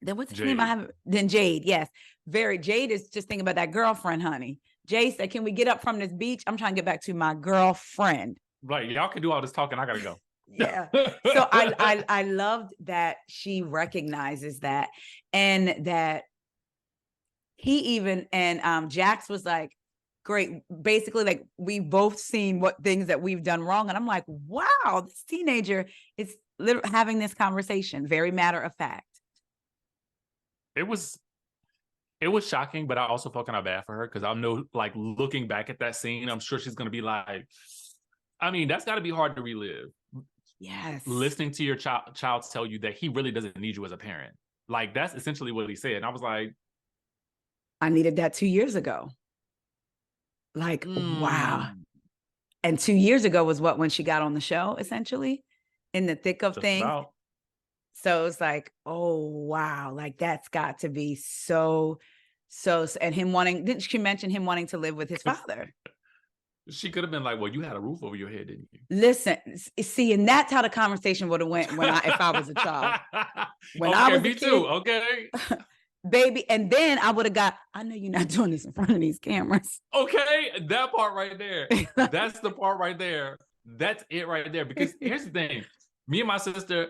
then what's his name? I have then Jade. Yes. Jade is just thinking about that girlfriend, honey. Jade said, can we get up from this beach? I'm trying to get back to my girlfriend. Right. Y'all can do all this talking. I gotta go. Yeah. So I loved that she recognizes that, and that he even, and Jax was like, great. Basically, like, we've both seen what things that we've done wrong. And I'm like, wow, this teenager is literally having this conversation. Very matter of fact. It was shocking, but I also felt kind of bad for her, because I know, like, looking back at that scene, I'm sure she's gonna be like, I mean, that's got to be hard to relive. Yes. Listening to your child tell you that he really doesn't need you as a parent. Like, that's essentially what he said. And I was like, I needed that 2 years ago. Like, wow. And 2 years ago was when she got on the show, essentially, in the thick of things. About. So it's like, oh, wow. Like, that's got to be so, and him wanting, didn't she mention him wanting to live with his father? She could have been like, well, you had a roof over your head, didn't you? Listen, see, and that's how the conversation would have went if I was a child. When okay, I was me a kid, too, okay. Baby, and then I would have got, I know you're not doing this in front of these cameras. Okay, that part right there. That's the part right there. That's it right there. Because here's the thing. Me and my sister,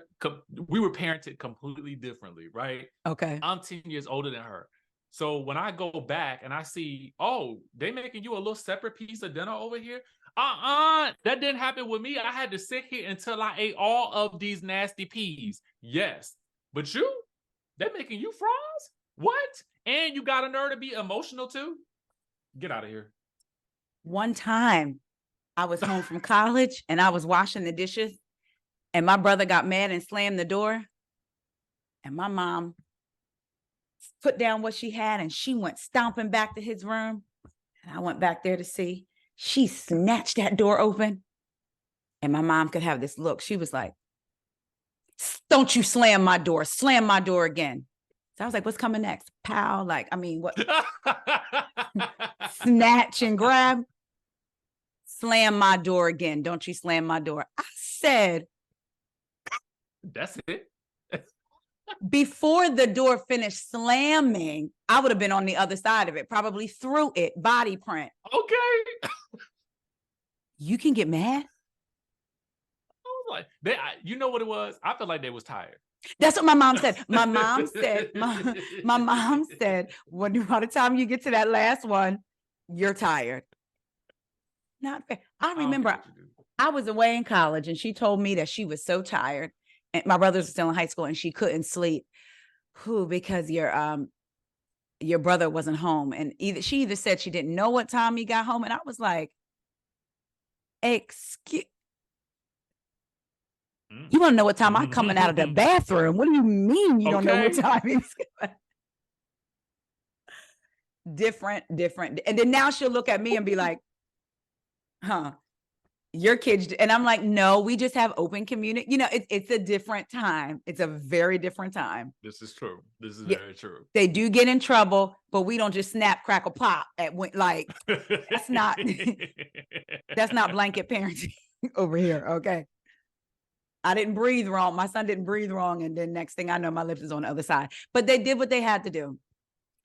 we were parented completely differently, right? Okay. I'm 10 years older than her. So when I go back and I see, oh, they making you a little separate piece of dinner over here. That didn't happen with me. I had to sit here until I ate all of these nasty peas. Yes. But they're making you fries? What? And you got a nerve to be emotional too? Get out of here. One time I was home from college and I was washing the dishes, and my brother got mad and slammed the door. And my mom put down what she had and she went stomping back to his room. And I went back there to see. She snatched that door open, and my mom could have this look. She was like, don't you slam my door again. So I was like, what's coming next? Pow. Like, I mean, what? Snatch and grab. Slam my door again. Don't you slam my door. I said. That's it. Before the door finished slamming, I would have been on the other side of it, probably through it, body print. Okay. You can get mad? I was like, you know what it was? I felt like they was tired. That's what my mom said. My mom said, my mom said, by the time you get to that last one, you're tired. Not fair. I remember I was away in college and she told me that she was so tired. And my brothers were still in high school and she couldn't sleep. Because your brother wasn't home. And she either said she didn't know what time he got home. And I was like, excuse. You want to know what time I'm coming out of the bathroom? What do you mean you don't know what time he's going? Different. And then now she'll look at me and be like, huh, your kids. And I'm like, no, we just have open community. You know, it's a different time. It's a very different time. This is true. This is very true. They do get in trouble, but we don't just snap, crackle, pop like, that's not blanket parenting over here. Okay. I didn't breathe wrong. My son didn't breathe wrong. And then next thing I know, my lips is on the other side. But they did what they had to do.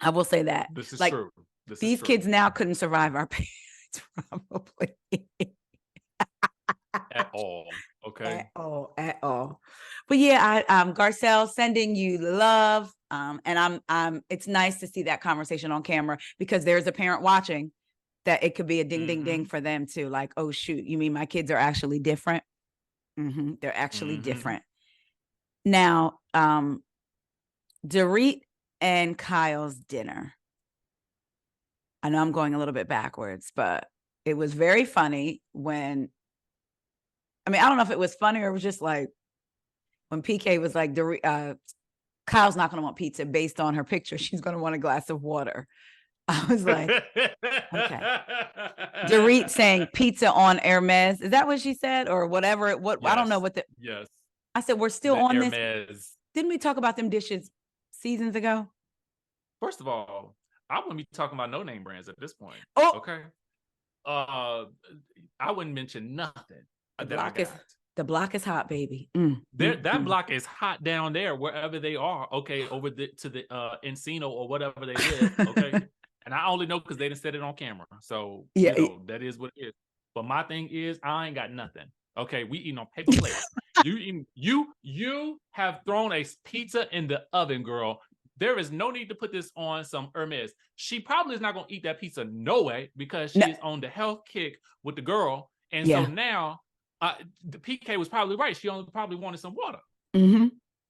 I will say that. This is true. These kids now couldn't survive our parents, probably. At all. Okay. At all. But yeah, Garcelle, sending you love. And it's nice to see that conversation on camera, because there's a parent watching that it could be a ding, ding, ding for them too. Like, oh shoot, you mean my kids are actually different? They're actually different. Now, Dorit and Kyle's dinner. I know I'm going a little bit backwards, but it was very funny when, I mean, I don't know if it was funny or it was just like when PK was like, Kyle's not going to want pizza based on her picture. She's going to want a glass of water. I was like, okay. Dorit saying pizza on Hermes. Is that what she said? Or whatever? Yes. I don't know what the. Yes. I said, we're still on Hermes. this. Didn't we talk about them dishes seasons ago? First of all, I wouldn't be talking about no-name brands at this point. Oh. Okay. I wouldn't mention nothing. The block is hot, baby. That block is hot down there, wherever they are. Okay, over to the Encino or whatever they live. Okay, and I only know because they didn't set it on camera. So yeah, that is what it is. But my thing is, I ain't got nothing. Okay, we eating on paper plates. You have thrown a pizza in the oven, girl. There is no need to put this on some Hermes. She probably is not going to eat that pizza no way because she's on the health kick with the girl. And so now the PK was probably right. She only probably wanted some water.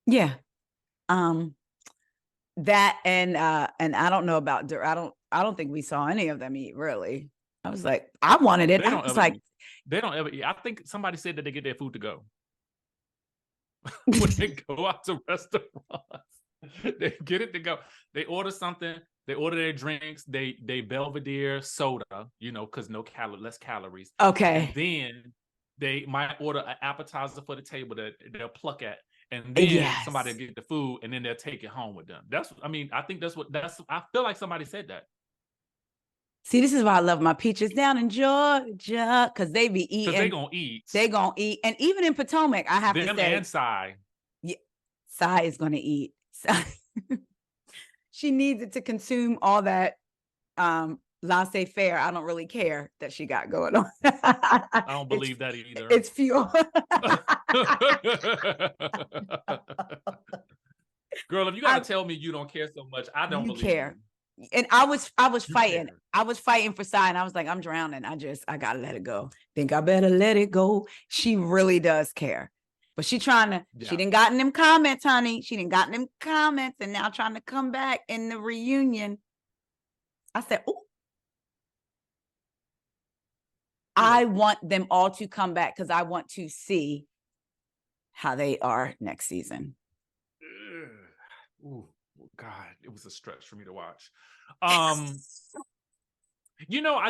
Yeah. That and I don't know about I don't think we saw any of them eat really. I was like, I wanted it. I was like, they don't ever eat. I think somebody said that they get their food to go. When they go out to restaurants. They get it to go. They order something. They order their drinks. They Belvedere soda, because less calories. Okay. And then they might order an appetizer for the table that they'll pluck at, and then somebody will get the food, and then they'll take it home with them. I think I feel like somebody said that. See, this is why I love my peaches down in Georgia, because they be eating. Because they gonna eat. They gonna eat, and even in Potomac, I have to say, and Skye. Yeah, Skye is gonna eat. She needs it to consume all that laissez-faire. I don't really care that she got going on. I don't believe that either. It's fuel. Girl, if you gotta tell me you don't care so much, I don't believe care. You. And I was fighting. Care. I was fighting for Skye, and I was like, I'm drowning. I gotta let it go. Think I better let it go. She really does care. But she trying to, she didn't gotten them comments, honey. She didn't gotten them comments and now trying to come back in the reunion. I said, oh, I want them all to come back because I want to see how they are next season. Oh, God, it was a stretch for me to watch. I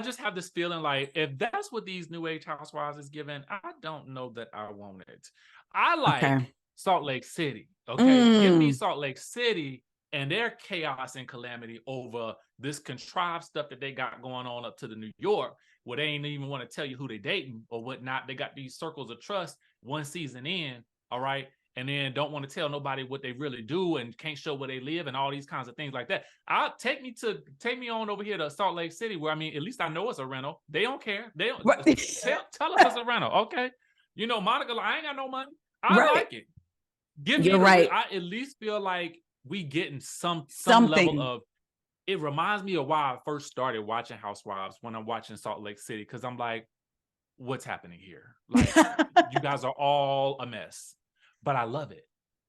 just have this feeling like if that's what these New Age Housewives is giving, I don't know that I want it. I like Salt Lake City. Okay. Give me Salt Lake City and their chaos and calamity over this contrived stuff that they got going on up to the New York, where they ain't even want to tell you who they dating or whatnot. They got these circles of trust one season in, all right, and then don't want to tell nobody what they really do and can't show where they live and all these kinds of things like that. Take me on over here to Salt Lake City, where at least I know it's a rental. They don't care. They don't tell us it's a rental, okay? Monica, I ain't got no money. I like it. You're right. I at least feel like we getting some level of. It reminds me of why I first started watching Housewives when I'm watching Salt Lake City, because I'm like, what's happening here? Like, you guys are all a mess, but I love it.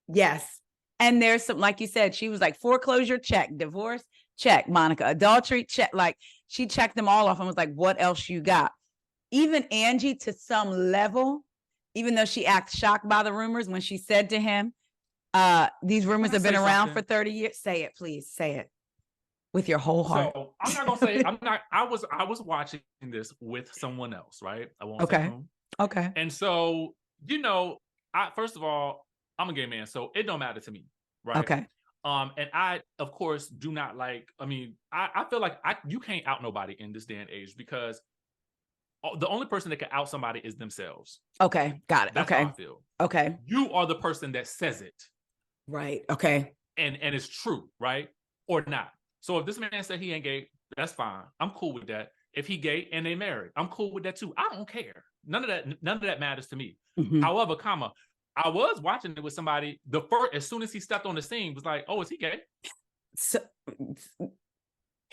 Yes. And there's some, like you said, she was like, foreclosure, check, divorce, check, Monica, adultery, check. Like, she checked them all off and was like, what else you got? Even Angie, to some level, even though she acts shocked by the rumors, when she said to him, these rumors have been around for 30 years. Say it, please. Say it with your whole heart. So I'm not gonna say I was watching this with someone else, right? I won't say whom. Okay. And so, first of all, I'm a gay man, so it don't matter to me, right? Okay. And I, of course, do not like. I feel like you can't out nobody in this day and age, because the only person that can out somebody is themselves. Okay, got it. That's how I feel. Okay. You are the person that says it. Right. Okay. And it's true, right? Or not. So if this man said he ain't gay, that's fine. I'm cool with that. If he gay and they married, I'm cool with that too. I don't care. None of that matters to me. Mm-hmm. However, I was watching it with somebody. As soon as he stepped on the scene, was like, "Oh, is he gay?" So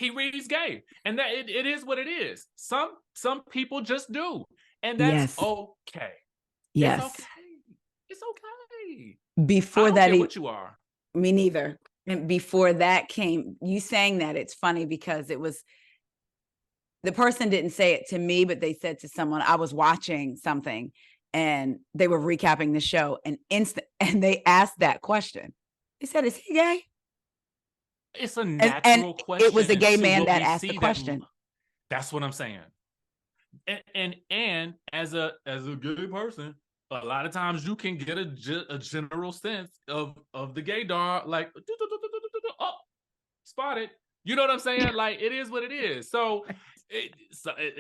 he reads gay, and that it is what it is. Some people just do, and that's Yes. okay. Yes. It's okay. It's okay. Before I don't that, care what you are. me neither. And before that came, you saying that, it's funny because it was, the person didn't say it to me, but they said to someone, I was watching something and they were recapping the show, and they asked that question. They said, is he gay? It's a natural question. It was a gay man that asked the question. That's what I'm saying. And as a gay person, a lot of times you can get a general sense of the gaydar, like, oh, spotted. You know what I'm saying? Like, it is what it is. So,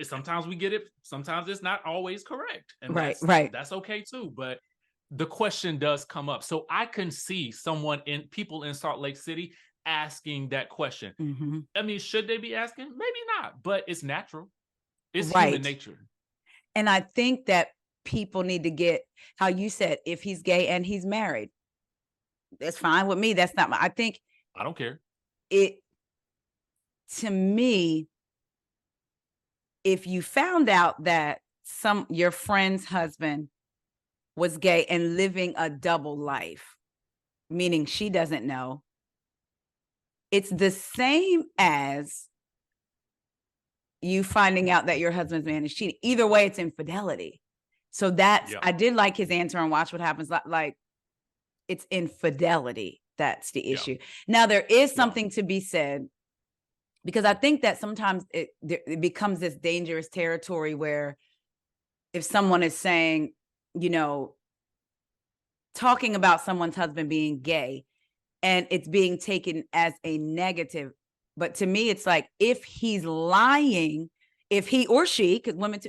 sometimes we get it. Sometimes it's not always correct, and that's okay too. But the question does come up, so I can see people in Salt Lake City asking that question. Mm-hmm. I mean, should they be asking? Maybe not, but it's natural. It's human nature. And I think that people need to get, how you said, if he's gay and he's married, that's fine with me. That's not I don't care. To me, if you found out that your friend's husband was gay and living a double life, meaning she doesn't know, it's the same as you finding out that your husband's man is cheating. Either way, it's infidelity. So I did like his answer on Watch What Happens. Like, it's infidelity. That's the issue. Now, there is something to be said, because I think that sometimes it becomes this dangerous territory where if someone is saying, talking about someone's husband being gay, and it's being taken as a negative. But to me, it's like, if he's lying, if he or she, because women,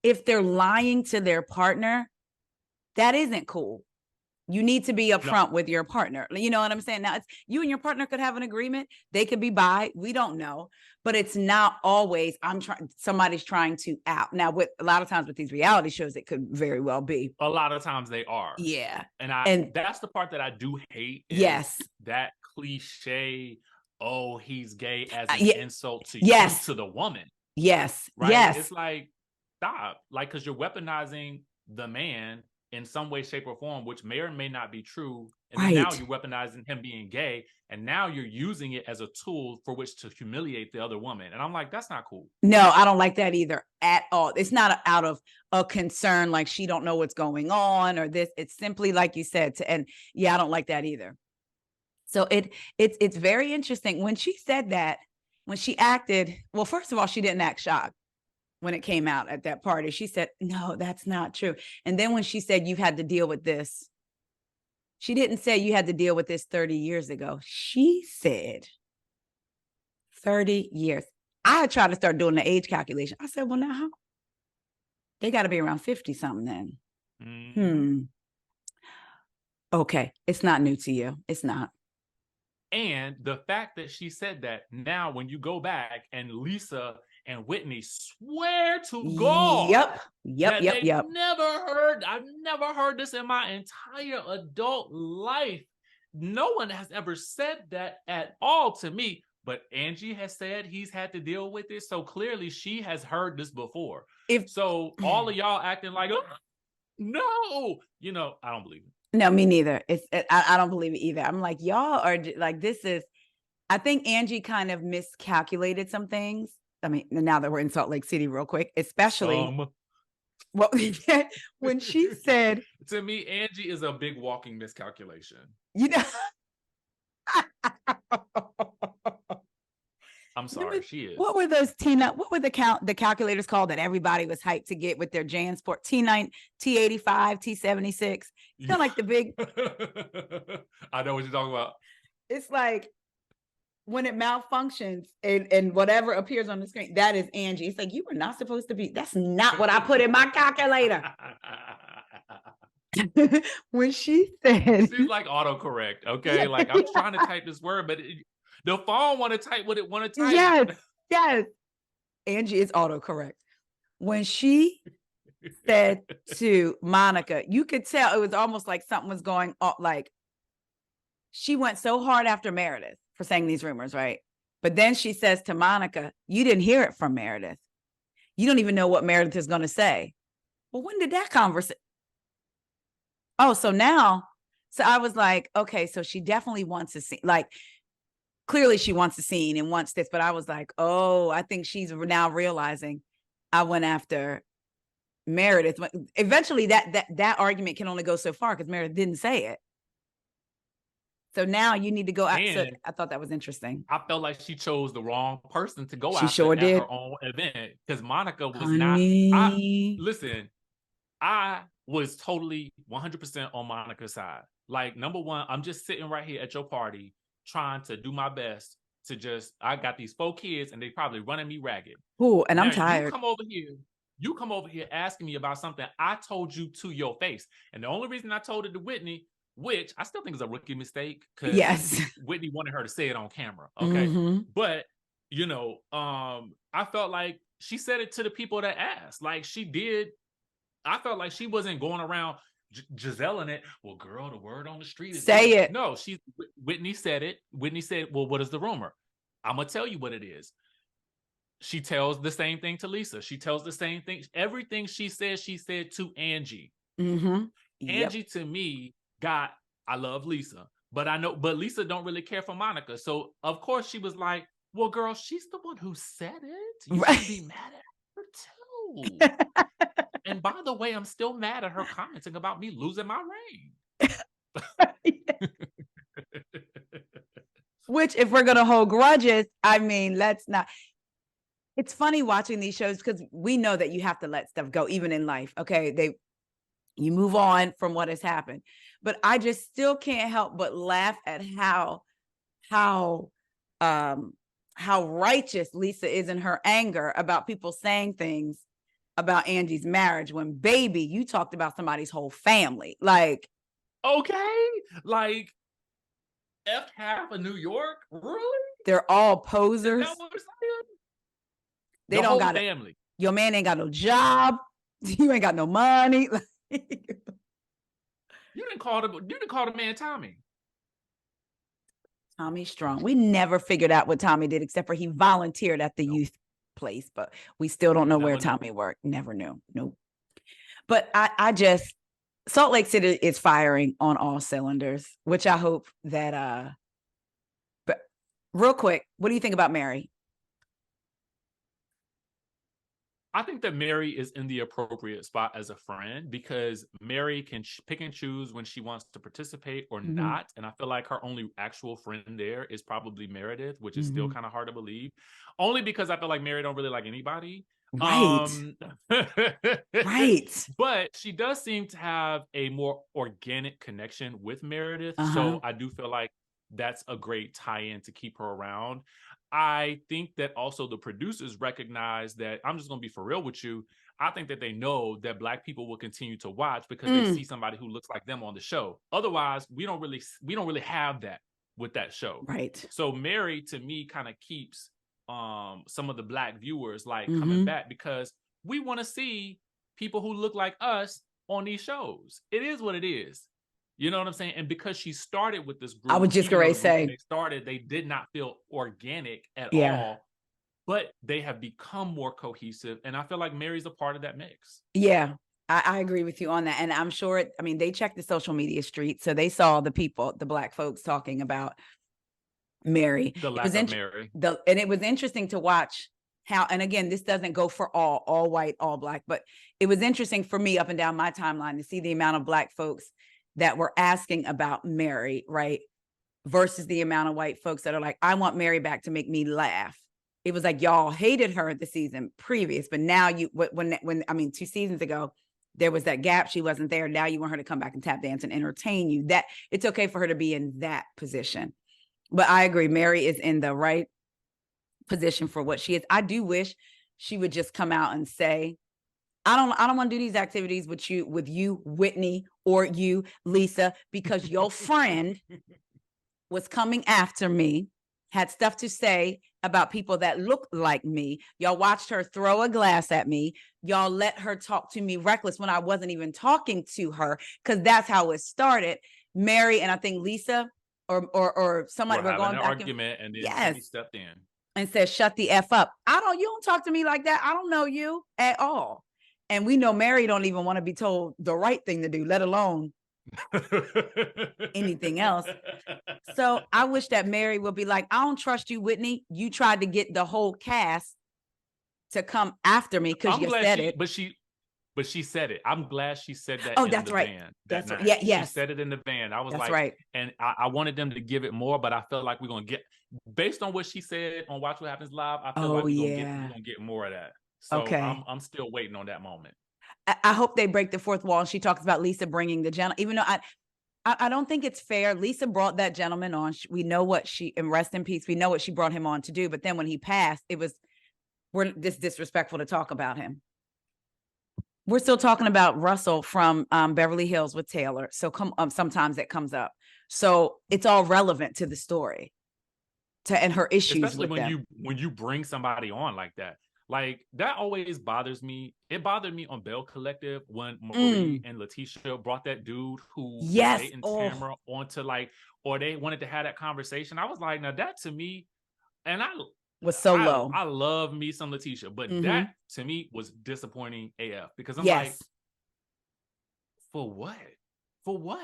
if they're lying to their partner, that isn't cool. You need to be upfront with your partner. You know what I'm saying? Now, it's you and your partner could have an agreement. They could be bi. We don't know, but it's not always somebody's trying to out. Now, with a lot of times with these reality shows, it could very well be. A lot of times they are. Yeah. And that's the part that I do hate. Is that cliche, oh, he's gay, as an insult to you, to the woman. Yes. Right. Yes. It's like, stop. Like, because you're weaponizing the man in some way, shape, or form, which may or may not be true. And then now you're weaponizing him being gay, and now you're using it as a tool for which to humiliate the other woman. And I'm like, that's not cool. No, I don't like that either at all. It's not out of a concern like she don't know what's going on or this. It's simply like you said, I don't like that either. So it's very interesting. When she said that, when she acted, well, first of all, she didn't act shocked when it came out at that party. She said, no, that's not true. And then when she said, you've had to deal with this, she didn't say you had to deal with this 30 years ago. She said 30 years. I tried to start doing the age calculation. I said, well, now they got to be around 50 something then. Mm-hmm. Okay. It's not new to you. It's not. And the fact that she said that, now when you go back and Lisa and Whitney swear to God, I've never heard this in my entire adult life. No one has ever said that at all to me, but Angie has said he's had to deal with this. So clearly she has heard this before. So all of y'all acting like, oh, no, I don't believe it. No, me neither. I don't believe it either. I'm like, y'all are like, I think Angie kind of miscalculated some things. I mean, now that we're in Salt Lake City real quick, especially when she said, to me, Angie is a big walking miscalculation. I'm sorry, she is. What were those what were the calculators called that everybody was hyped to get with their JanSport? T9, T85, T76. Kind of like the big. I know what you're talking about. It's like when it malfunctions and whatever appears on the screen, that is Angie. It's like, you were not supposed to be. That's not what I put in my calculator. When she said, she's like autocorrect. Okay, like, I'm trying to type this word, but the phone want to type what it want to type. Yes. Angie is autocorrect. When she said to Monica, you could tell it was almost like something was going on. Like, she went so hard after Meredith for saying these rumors, right? But then she says to Monica, you didn't hear it from Meredith. You don't even know what Meredith is going to say. Well, when did that conversation? Oh, so I was like, okay, so she definitely wants to see, like, clearly she wants the scene and wants this, but I was like, oh, I think she's now realizing I went after Meredith. Eventually that argument can only go so far because Meredith didn't say it. So now you need to go out. So I thought that was interesting. I felt like she chose the wrong person to go She after sure at did. her own event, because Monica was Honey. I was totally 100% on Monica's side. Like, number one, I'm just sitting right here at your party trying to do my best to I got these 4 kids and they probably running me ragged. Oh, and now, I'm tired. You come over here asking me about something I told you to your face. And the only reason I told it to Whitney, which I still think is a rookie mistake, because yes, Whitney wanted her to say it on camera. Okay. Mm-hmm. But, I felt like she said it to the people that asked. Like, she did. I felt like she wasn't going around Giselleing it. Well, girl, the word on the street is say it. No, Whitney said it. Whitney said, well, what is the rumor? I'm going to tell you what it is. She tells the same thing to Lisa. She tells the same thing. Everything she said to Angie. Mm-hmm. Yep. Angie, to me, I love Lisa, but Lisa don't really care for Monica. So, of course, she was like, well, girl, she's the one who said it. You should be mad at her, too. And by the way, I'm still mad at her commenting about me losing my reign. Which, if we're going to hold grudges, I mean, let's not. It's funny watching these shows because we know that you have to let stuff go, even in life. Okay. You move on from what has happened, but I just still can't help but laugh at how righteous Lisa is in her anger about people saying things about Angie's marriage when, baby, you talked about somebody's whole family. Like, okay, like F half of New York, really? They're all posers. Is that what we're saying? They don't got family. Your man ain't got no job. You ain't got no money. You didn't call the man Tommy. Tommy Strong. We never figured out what Tommy did, except for he volunteered at the youth place, but we still don't know where Tommy worked. Never knew. Nope. But I just, Salt Lake City is firing on all cylinders, which I hope that, but real quick, what do you think about Mary? I think that Mary is in the appropriate spot as a friend, because Mary can pick and choose when she wants to participate or not. And I feel like her only actual friend there is probably Meredith, which is still kind of hard to believe, only because I feel like Mary don't really like anybody. Right. Right. But she does seem to have a more organic connection with Meredith. So I do feel like that's a great tie-in to keep her around. I think that also the producers recognize that, I'm just going to be for real with you, I think that they know that Black people will continue to watch because they see somebody who looks like them on the show. Otherwise, we don't really have that with that show. Right. So Mary, to me, kind of keeps some of the Black viewers like coming back, because we want to see people who look like us on these shows. It is what it is. You know what I'm saying? And because she started with this group, I was just going to say, they did not feel organic at all, but they have become more cohesive. And I feel like Mary's a part of that mix. Yeah, I agree with you on that. And I'm sure, they checked the social media street. So they saw the Black folks talking about Mary. The lack of Mary. And it was interesting to watch how, and again, this doesn't go for all white, all Black, but it was interesting for me up and down my timeline to see the amount of Black folks that were asking about Mary, right? Versus the amount of white folks that are like, I want Mary back to make me laugh. It was like, y'all hated her the season previous, but now when 2 seasons ago, there was that gap. She wasn't there. Now you want her to come back and tap dance and entertain you. That it's okay for her to be in that position. But I agree. Mary is in the right position for what she is. I do wish she would just come out and say, I don't want to do these activities with you, Whitney, or you, Lisa, because your friend was coming after me, had stuff to say about people that look like me. Y'all watched her throw a glass at me. Y'all let her talk to me reckless when I wasn't even talking to her, because that's how it started. Mary and I think Lisa or somebody, we're having going an back argument, and then yes, somebody stepped in and said, shut the F up. You don't talk to me like that. I don't know you at all. And we know Mary don't even want to be told the right thing to do, let alone anything else. So I wish that Mary would be like, I don't trust you, Whitney. You tried to get the whole cast to come after me because you said it. But she said it. I'm glad she said that. Oh, in that's the right. van That's that right. night. Yeah, yes. She said it in the van. I was that's like, right. And I wanted them to give it more, but I felt like we're gonna get, based on what she said on Watch What Happens Live. I feel like we're gonna get more of that. So okay. I'm still waiting on that moment. I hope they break the fourth wall. And she talks about Lisa bringing the gentleman, even though I don't think it's fair. Lisa brought that gentleman on. We know what she, and rest in peace, we know what she brought him on to do. But then when he passed, we're disrespectful to talk about him. We're still talking about Russell from Beverly Hills with Taylor. So sometimes it comes up. So it's all relevant to the story, and her issues, especially with them. when you bring somebody on like that. Like, that always bothers me. It bothered me on Bell Collective when Marie and Letitia brought that dude who was dating Tamara onto, like, or they wanted to have that conversation. I was like, now that to me, and I was so low. I love me some Letitia, but that to me was disappointing AF, because I'm like, for what? For what?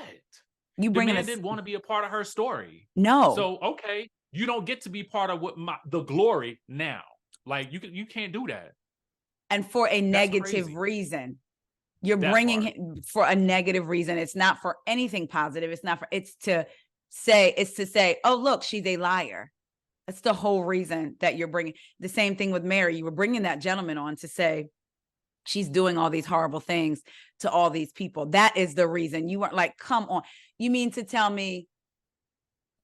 You bring the man didn't want to be a part of her story. No. So okay, you don't get to be part of the glory now. Like, you can't do that. And for a negative reason. You're bringing him for a negative reason. It's not for anything positive. It's to say, oh, look, she's a liar. That's the whole reason that you're bringing. The same thing with Mary. You were bringing that gentleman on to say she's doing all these horrible things to all these people. That is the reason. You weren't like, come on. You mean to tell me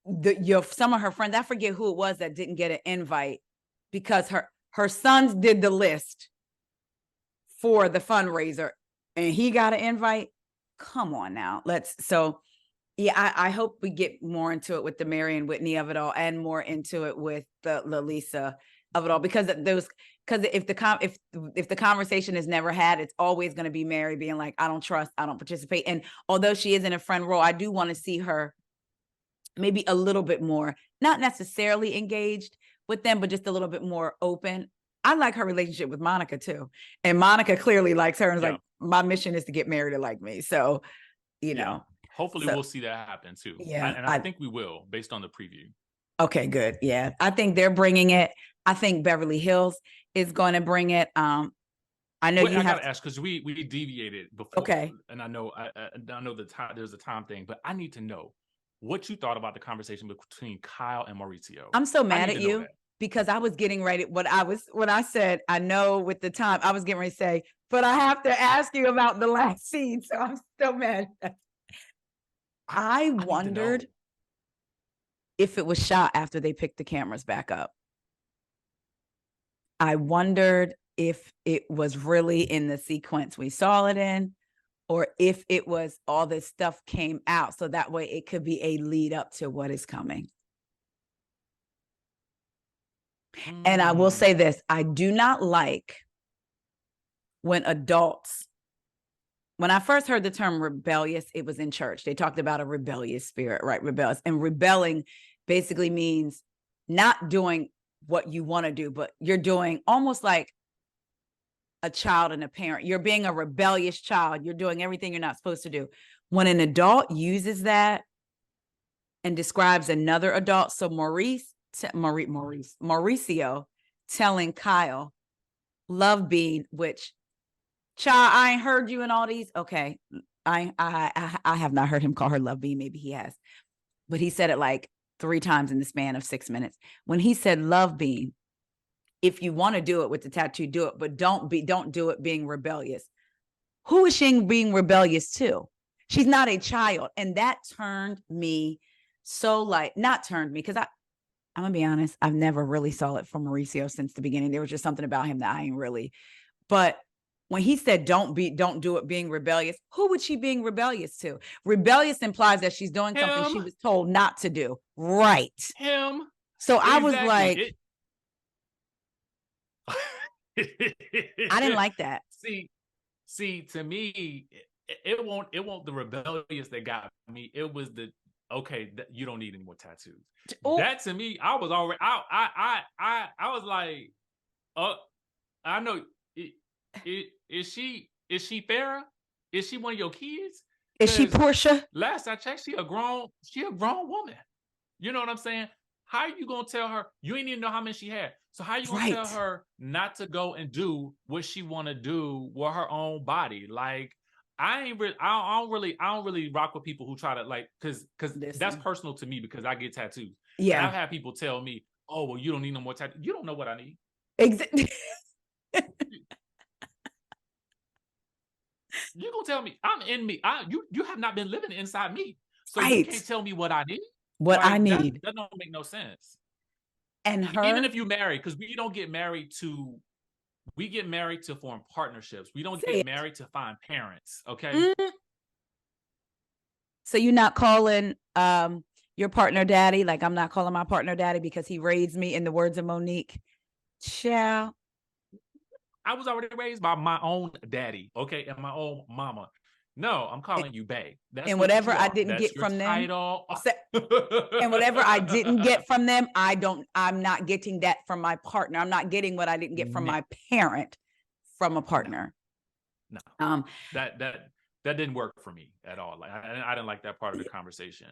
some of her friends, I forget who it was, that didn't get an invite because her sons did the list for the fundraiser and he got an invite? Come on now. I hope we get more into it with the Mary and Whitney of it all, and more into it with the Lisa of it all, because if the conversation is never had, it's always going to be Mary being like, I don't trust, I don't participate. And although she is in a friend role, I do want to see her maybe a little bit more, not necessarily engaged with them, but just a little bit more open. I like her relationship with Monica too. And Monica clearly likes her and is like, my mission is to get Mary to like me. So, you know. Hopefully we'll see that happen too. Yeah. And I think we will, based on the preview. Okay, good. Yeah. I think they're bringing it. I think Beverly Hills is going to bring it. I know I gotta ask, because we deviated before. Okay. And I know the time, there's a time thing, but I need to know what you thought about the conversation between Kyle and Mauricio. I'm so mad at you because I was getting ready. When I said, I know with the time, I was getting ready to say, but I have to ask you about the last scene. So I'm so mad. I wondered if it was shot after they picked the cameras back up. I wondered if it was really in the sequence we saw it in, or if it was all this stuff came out so that way it could be a lead up to what is coming. And I will say this, I do not like when adults, when I first heard the term rebellious, it was in church. They talked about a rebellious spirit, right? Rebellious. And rebelling basically means not doing what you want to do, but you're doing almost like a child and a parent. You're being a rebellious child. You're doing everything you're not supposed to do. When an adult uses that and describes another adult, so Mauricio telling Kyle, love bean, which, child, I ain't heard you in all these. Okay, I have not heard him call her love bean. Maybe he has, but he said it like 3 times in the span of 6 minutes. When he said love bean, if you want to do it with the tattoo, do it, but don't do it being rebellious. Who is she being rebellious to? She's not a child. And that turned me not turned me, because I'm gonna be honest, I've never really saw it from Mauricio since the beginning. There was just something about him that I ain't really, but when he said don't do it being rebellious, who would she being rebellious to? Rebellious implies that she's doing something she was told not to do. Right. Him. So exactly. I was like, I didn't like that. See, to me, it won't the rebellious that got me. It was the okay, you don't need any more tattoos. Oh, That to me, I was already, I was like, I know. Is she Farrah? Is she one of your kids? is she Portia? Last I checked, she a grown woman. You know what I'm saying? How are you gonna tell her you ain't even know how many she had? So how are you gonna tell her not to go and do what she want to do with her own body? Like, I don't really rock with people who try to, like, because that's personal to me, because I get tattoos. Yeah. And I've had people tell me, oh, well, you don't need no more tattoos. You don't know what I need. Exactly. You gonna tell me I'm in me? You have not been living inside me, so you can't tell me what I need. What I need. That don't make no sense. And her, even if you marry, because we get married to form partnerships. We don't get married to find parents. Okay. So you're not calling your partner daddy? Like, I'm not calling my partner daddy because he raised me, in the words of Monique. Child. I was already raised by my own daddy, okay, and my own mama. No, I'm calling you bae. That's and whatever I didn't That's get from title. them. And whatever I didn't get from them, I'm not getting that from my partner. I'm not getting what I didn't get from my parent from a partner. No. That didn't work for me at all. Like, I didn't like that part of the conversation.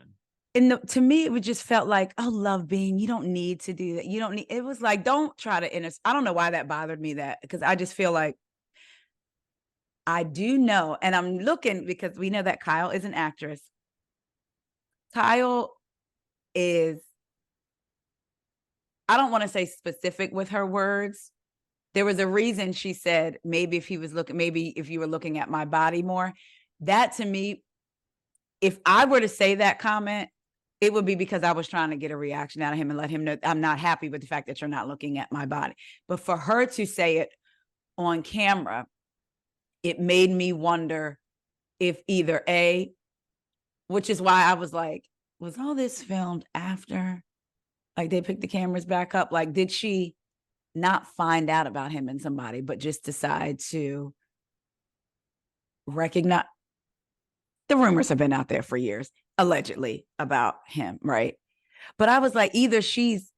And to me, it just felt like, oh, love being, you don't need to do that. You don't need, it was like, don't try to, I don't know why that bothered me, that, because I just feel like I do know, and I'm looking, because we know that Kyle is an actress. Kyle is, I don't want to say specific with her words. There was a reason she said, maybe if you were looking at my body more. That, to me, if I were to say that comment, it would be because I was trying to get a reaction out of him and let him know I'm not happy with the fact that you're not looking at my body. But for her to say it on camera, it made me wonder if either which is why I was like, was all this filmed after? Like, they picked the cameras back up? Like, did she not find out about him and somebody, but just decide to recognize? The rumors have been out there for years, allegedly, about him, right? But I was like, either she's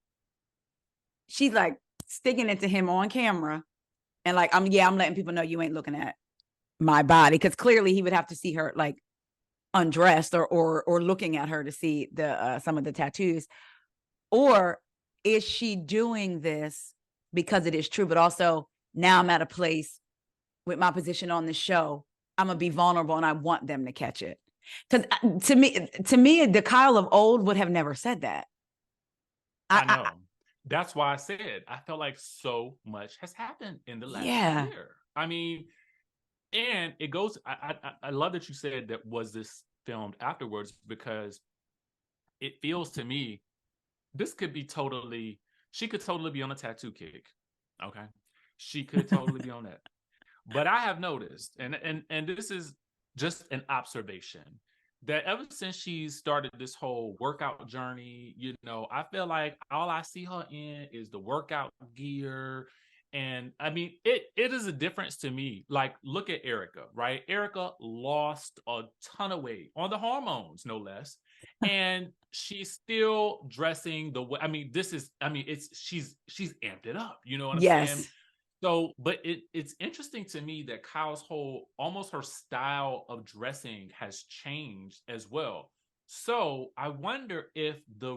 like sticking it to him on camera, and like, I'm letting people know you ain't looking at my body, because clearly he would have to see her like undressed or looking at her to see the some of the tattoos. Or is she doing this because it is true, but also now I'm at a place with my position on the show, I'm gonna be vulnerable and I want them to catch it? Because to me, the Kyle of old would have never said that. I know. That's why I said I felt like so much has happened in the last year. I mean, and it goes. I love that you said that was this filmed afterwards, because it feels to me this could be totally. She could totally be on a tattoo kick. Okay, she could totally be on that. But I have noticed, and this is just an observation, that ever since she started this whole workout journey, you know, I feel like all I see her in is the workout gear. And I mean, it is a difference to me. Like, look at Erika, right? Erika lost a ton of weight on the hormones, no less. And she's still dressing the way. I mean, she's amped it up. You know what I'm saying? So, but it's interesting to me that Kyle's almost her style of dressing has changed as well. So I wonder if the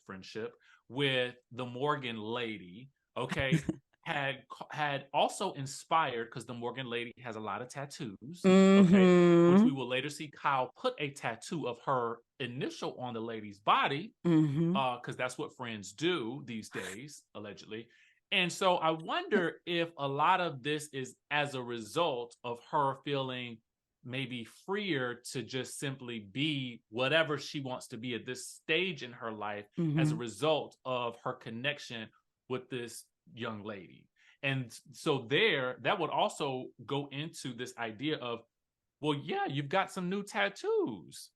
friendship with the Morgan lady, okay, had also inspired, because the Morgan lady has a lot of tattoos, okay, which we will later see Kyle put a tattoo of her initial on the lady's body, because that's what friends do these days, allegedly. And so I wonder if a lot of this is as a result of her feeling maybe freer to just simply be whatever she wants to be at this stage in her life, as a result of her connection with this young lady. And so that would also go into this idea of, well, yeah, you've got some new tattoos.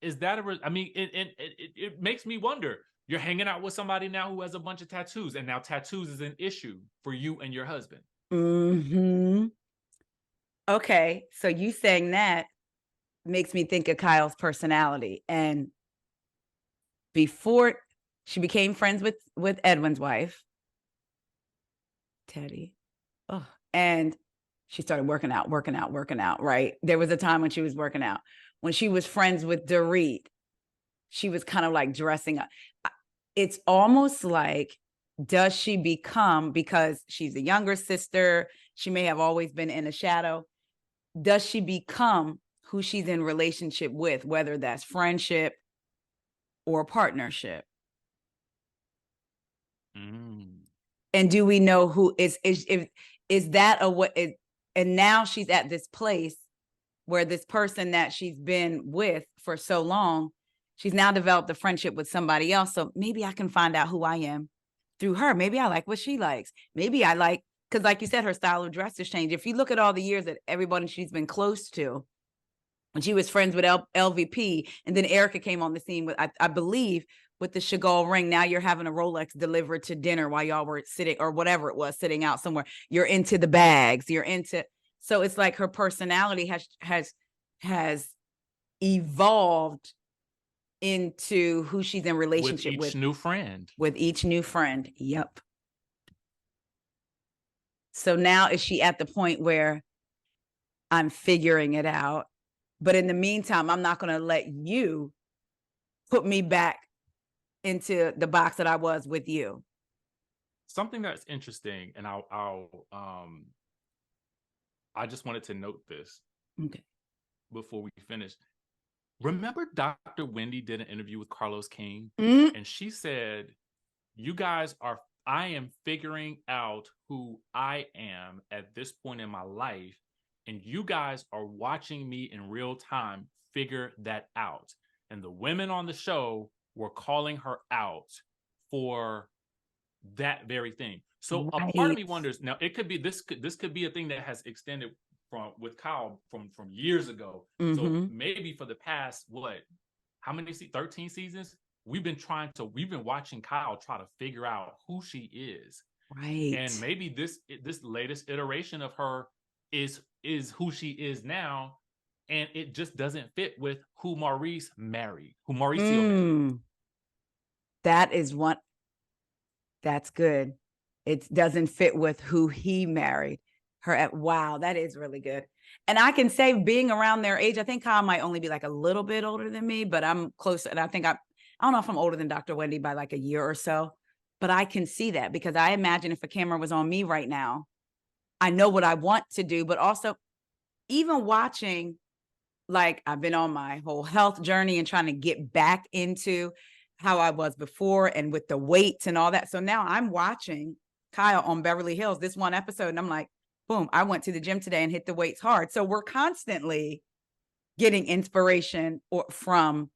Is that I mean, it makes me wonder. You're hanging out with somebody now who has a bunch of tattoos, and now tattoos is an issue for you and your husband. Okay, so you saying that makes me think of Kyle's personality. And before she became friends with Edwin's wife, Teddy, and she started working out, right? There was a time when she was working out. When she was friends with Dorit, she was kind of like dressing up. It's almost like, does she become, because she's a younger sister, she may have always been in a shadow, does she become who she's in relationship with, whether that's friendship or partnership? And do we know who is that a what is? And now she's at this place where this person that she's been with for so long, she's now developed a friendship with somebody else. So maybe I can find out who I am through her. Maybe I like what she likes. Maybe I like, because like you said, her style of dress has changed. If you look at all the years that everybody she's been close to, when she was friends with LVP, and then Erika came on the scene with, I believe, with the Chagall ring. Now you're having a Rolex delivered to dinner while y'all were sitting, or whatever it was, sitting out somewhere. You're into the bags. You're into, so it's like her personality has evolved into who she's in relationship with. With each new friend. With each new friend. Yep. So now is she at the point where I'm figuring it out, but in the meantime, I'm not going to let you put me back into the box that I was with you. Something that's interesting, and I just wanted to note this before we finish. Remember Dr. Wendy did an interview with Carlos King, and she said, I am figuring out who I am at this point in my life, and you guys are watching me in real time figure that out. And the women on the show were calling her out for that very thing. So a part of me wonders, now it could be this could be a thing that has extended with Kyle from years ago. So maybe for the past, how many 13 seasons, we've been watching Kyle try to figure out who she is. Right. And maybe this latest iteration of her is who she is now, and it just doesn't fit with who Mauricio married. That is one. That's good. It doesn't fit with who he married her at. Wow, that is really good. And I can say, being around their age, I think Kyle might only be like a little bit older than me, but I'm close. And I think I don't know if I'm older than Dr. Wendy by like a year or so, but I can see that, because I imagine if a camera was on me right now, I know what I want to do, but also even watching, like, I've been on my whole health journey and trying to get back into how I was before, and with the weights and all that. So now I'm watching Kyle on Beverly Hills, this one episode, and I'm like, boom, I went to the gym today and hit the weights hard. So we're constantly getting inspiration from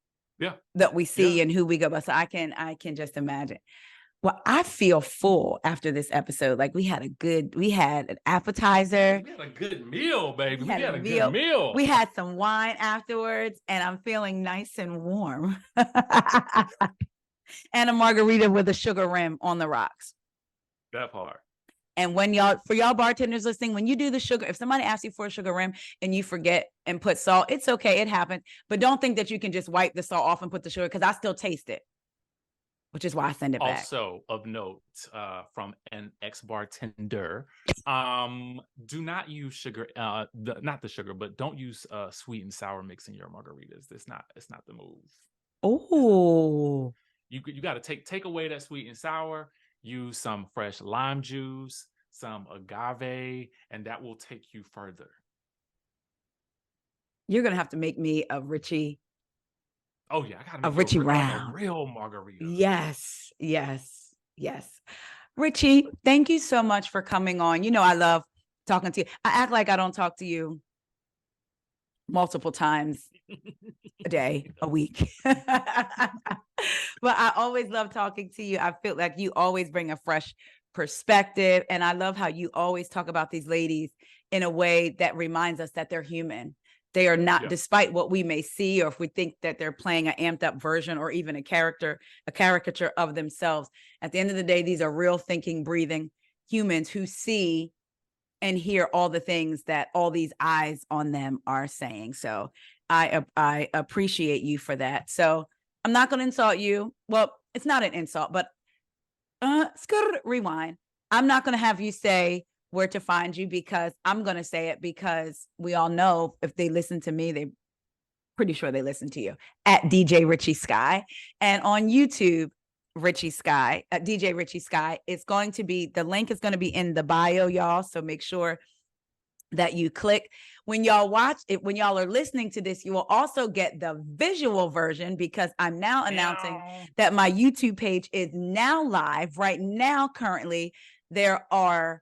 that we see and who we go by. So I can just imagine. Well, I feel full after this episode. Like, we had an appetizer. We had a good meal, baby. We had a good meal. We had some wine afterwards, and I'm feeling nice and warm. And a margarita with a sugar rim on the rocks. That part. And for y'all bartenders listening, when you do the sugar, if somebody asks you for a sugar rim and you forget and put salt, it's okay. It happens. But don't think that you can just wipe the salt off and put the sugar, because I still taste it. Which is why I send it back. Also of note, from an ex-bartender, do not use sugar, not the sugar, but don't use sweet and sour mix in your margaritas. It's not the move. Oh, you got to take away that sweet and sour. Use some fresh lime juice, some agave, and that will take you further. You're gonna have to make me a Richie. Oh yeah, I gotta make Richie round. A real margarita. Yes. Richie, thank you so much for coming on. You know, I love talking to you. I act like I don't talk to you multiple times a day, a week. But I always love talking to you. I feel like you always bring a fresh perspective. And I love how you always talk about these ladies in a way that reminds us that they're human. They are not, despite what we may see, or if we think that they're playing an amped up version or even a caricature of themselves. At the end of the day, these are real thinking, breathing humans who see and hear all the things that all these eyes on them are saying. So I appreciate you for that. So I'm not going to insult you. Well, it's not an insult, but rewind. I'm not going to have you say where to find you, because I'm going to say it, because we all know if they listen to me, they pretty sure they listen to you at DJ Richie Skye, and on YouTube, Richie Skye, DJ Richie Skye. It's going to be, the link is going to be in the bio, y'all. So make sure that you click. When y'all watch it, when y'all are listening to this, you will also get the visual version, because I'm now announcing that my YouTube page is now live. Right now, currently, there are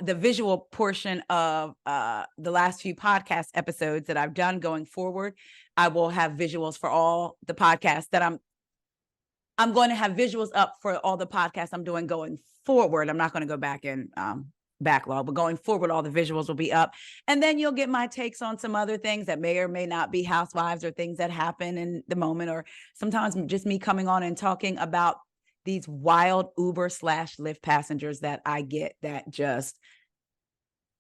the visual portion of the last few podcast episodes that I've done. Going forward, I will have visuals for all the podcasts that I'm going to have visuals up for all the podcasts I'm doing going forward. I'm not going to go back and backlog, but going forward, all the visuals will be up. And then you'll get my takes on some other things that may or may not be housewives, or things that happen in the moment, or sometimes just me coming on and talking about these wild Uber/Lyft passengers that I get, that just,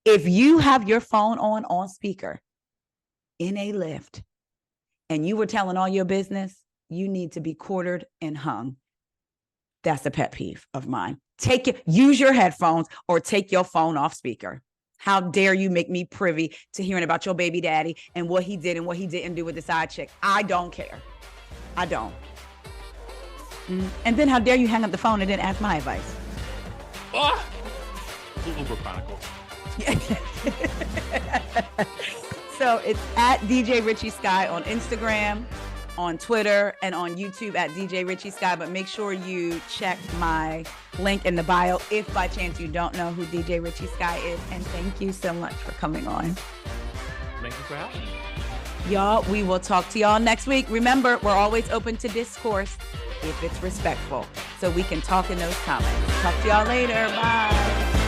if you have your phone on speaker in a Lyft and you were telling all your business, you need to be quartered and hung. That's a pet peeve of mine. Use your headphones, or take your phone off speaker. How dare you make me privy to hearing about your baby daddy and what he did and what he didn't do with the side chick? I don't care. I don't. And then how dare you hang up the phone and didn't ask my advice? Uber Chronicles. So it's at DJ Richie Skye on Instagram, on Twitter, and on YouTube at DJ Richie Skye. But make sure you check my link in the bio if by chance you don't know who DJ Richie Skye is. And thank you so much for coming on. Thank you for having me. Y'all, we will talk to y'all next week. Remember, we're always open to discourse if it's respectful, so we can talk in those comments. Talk to y'all later. Bye.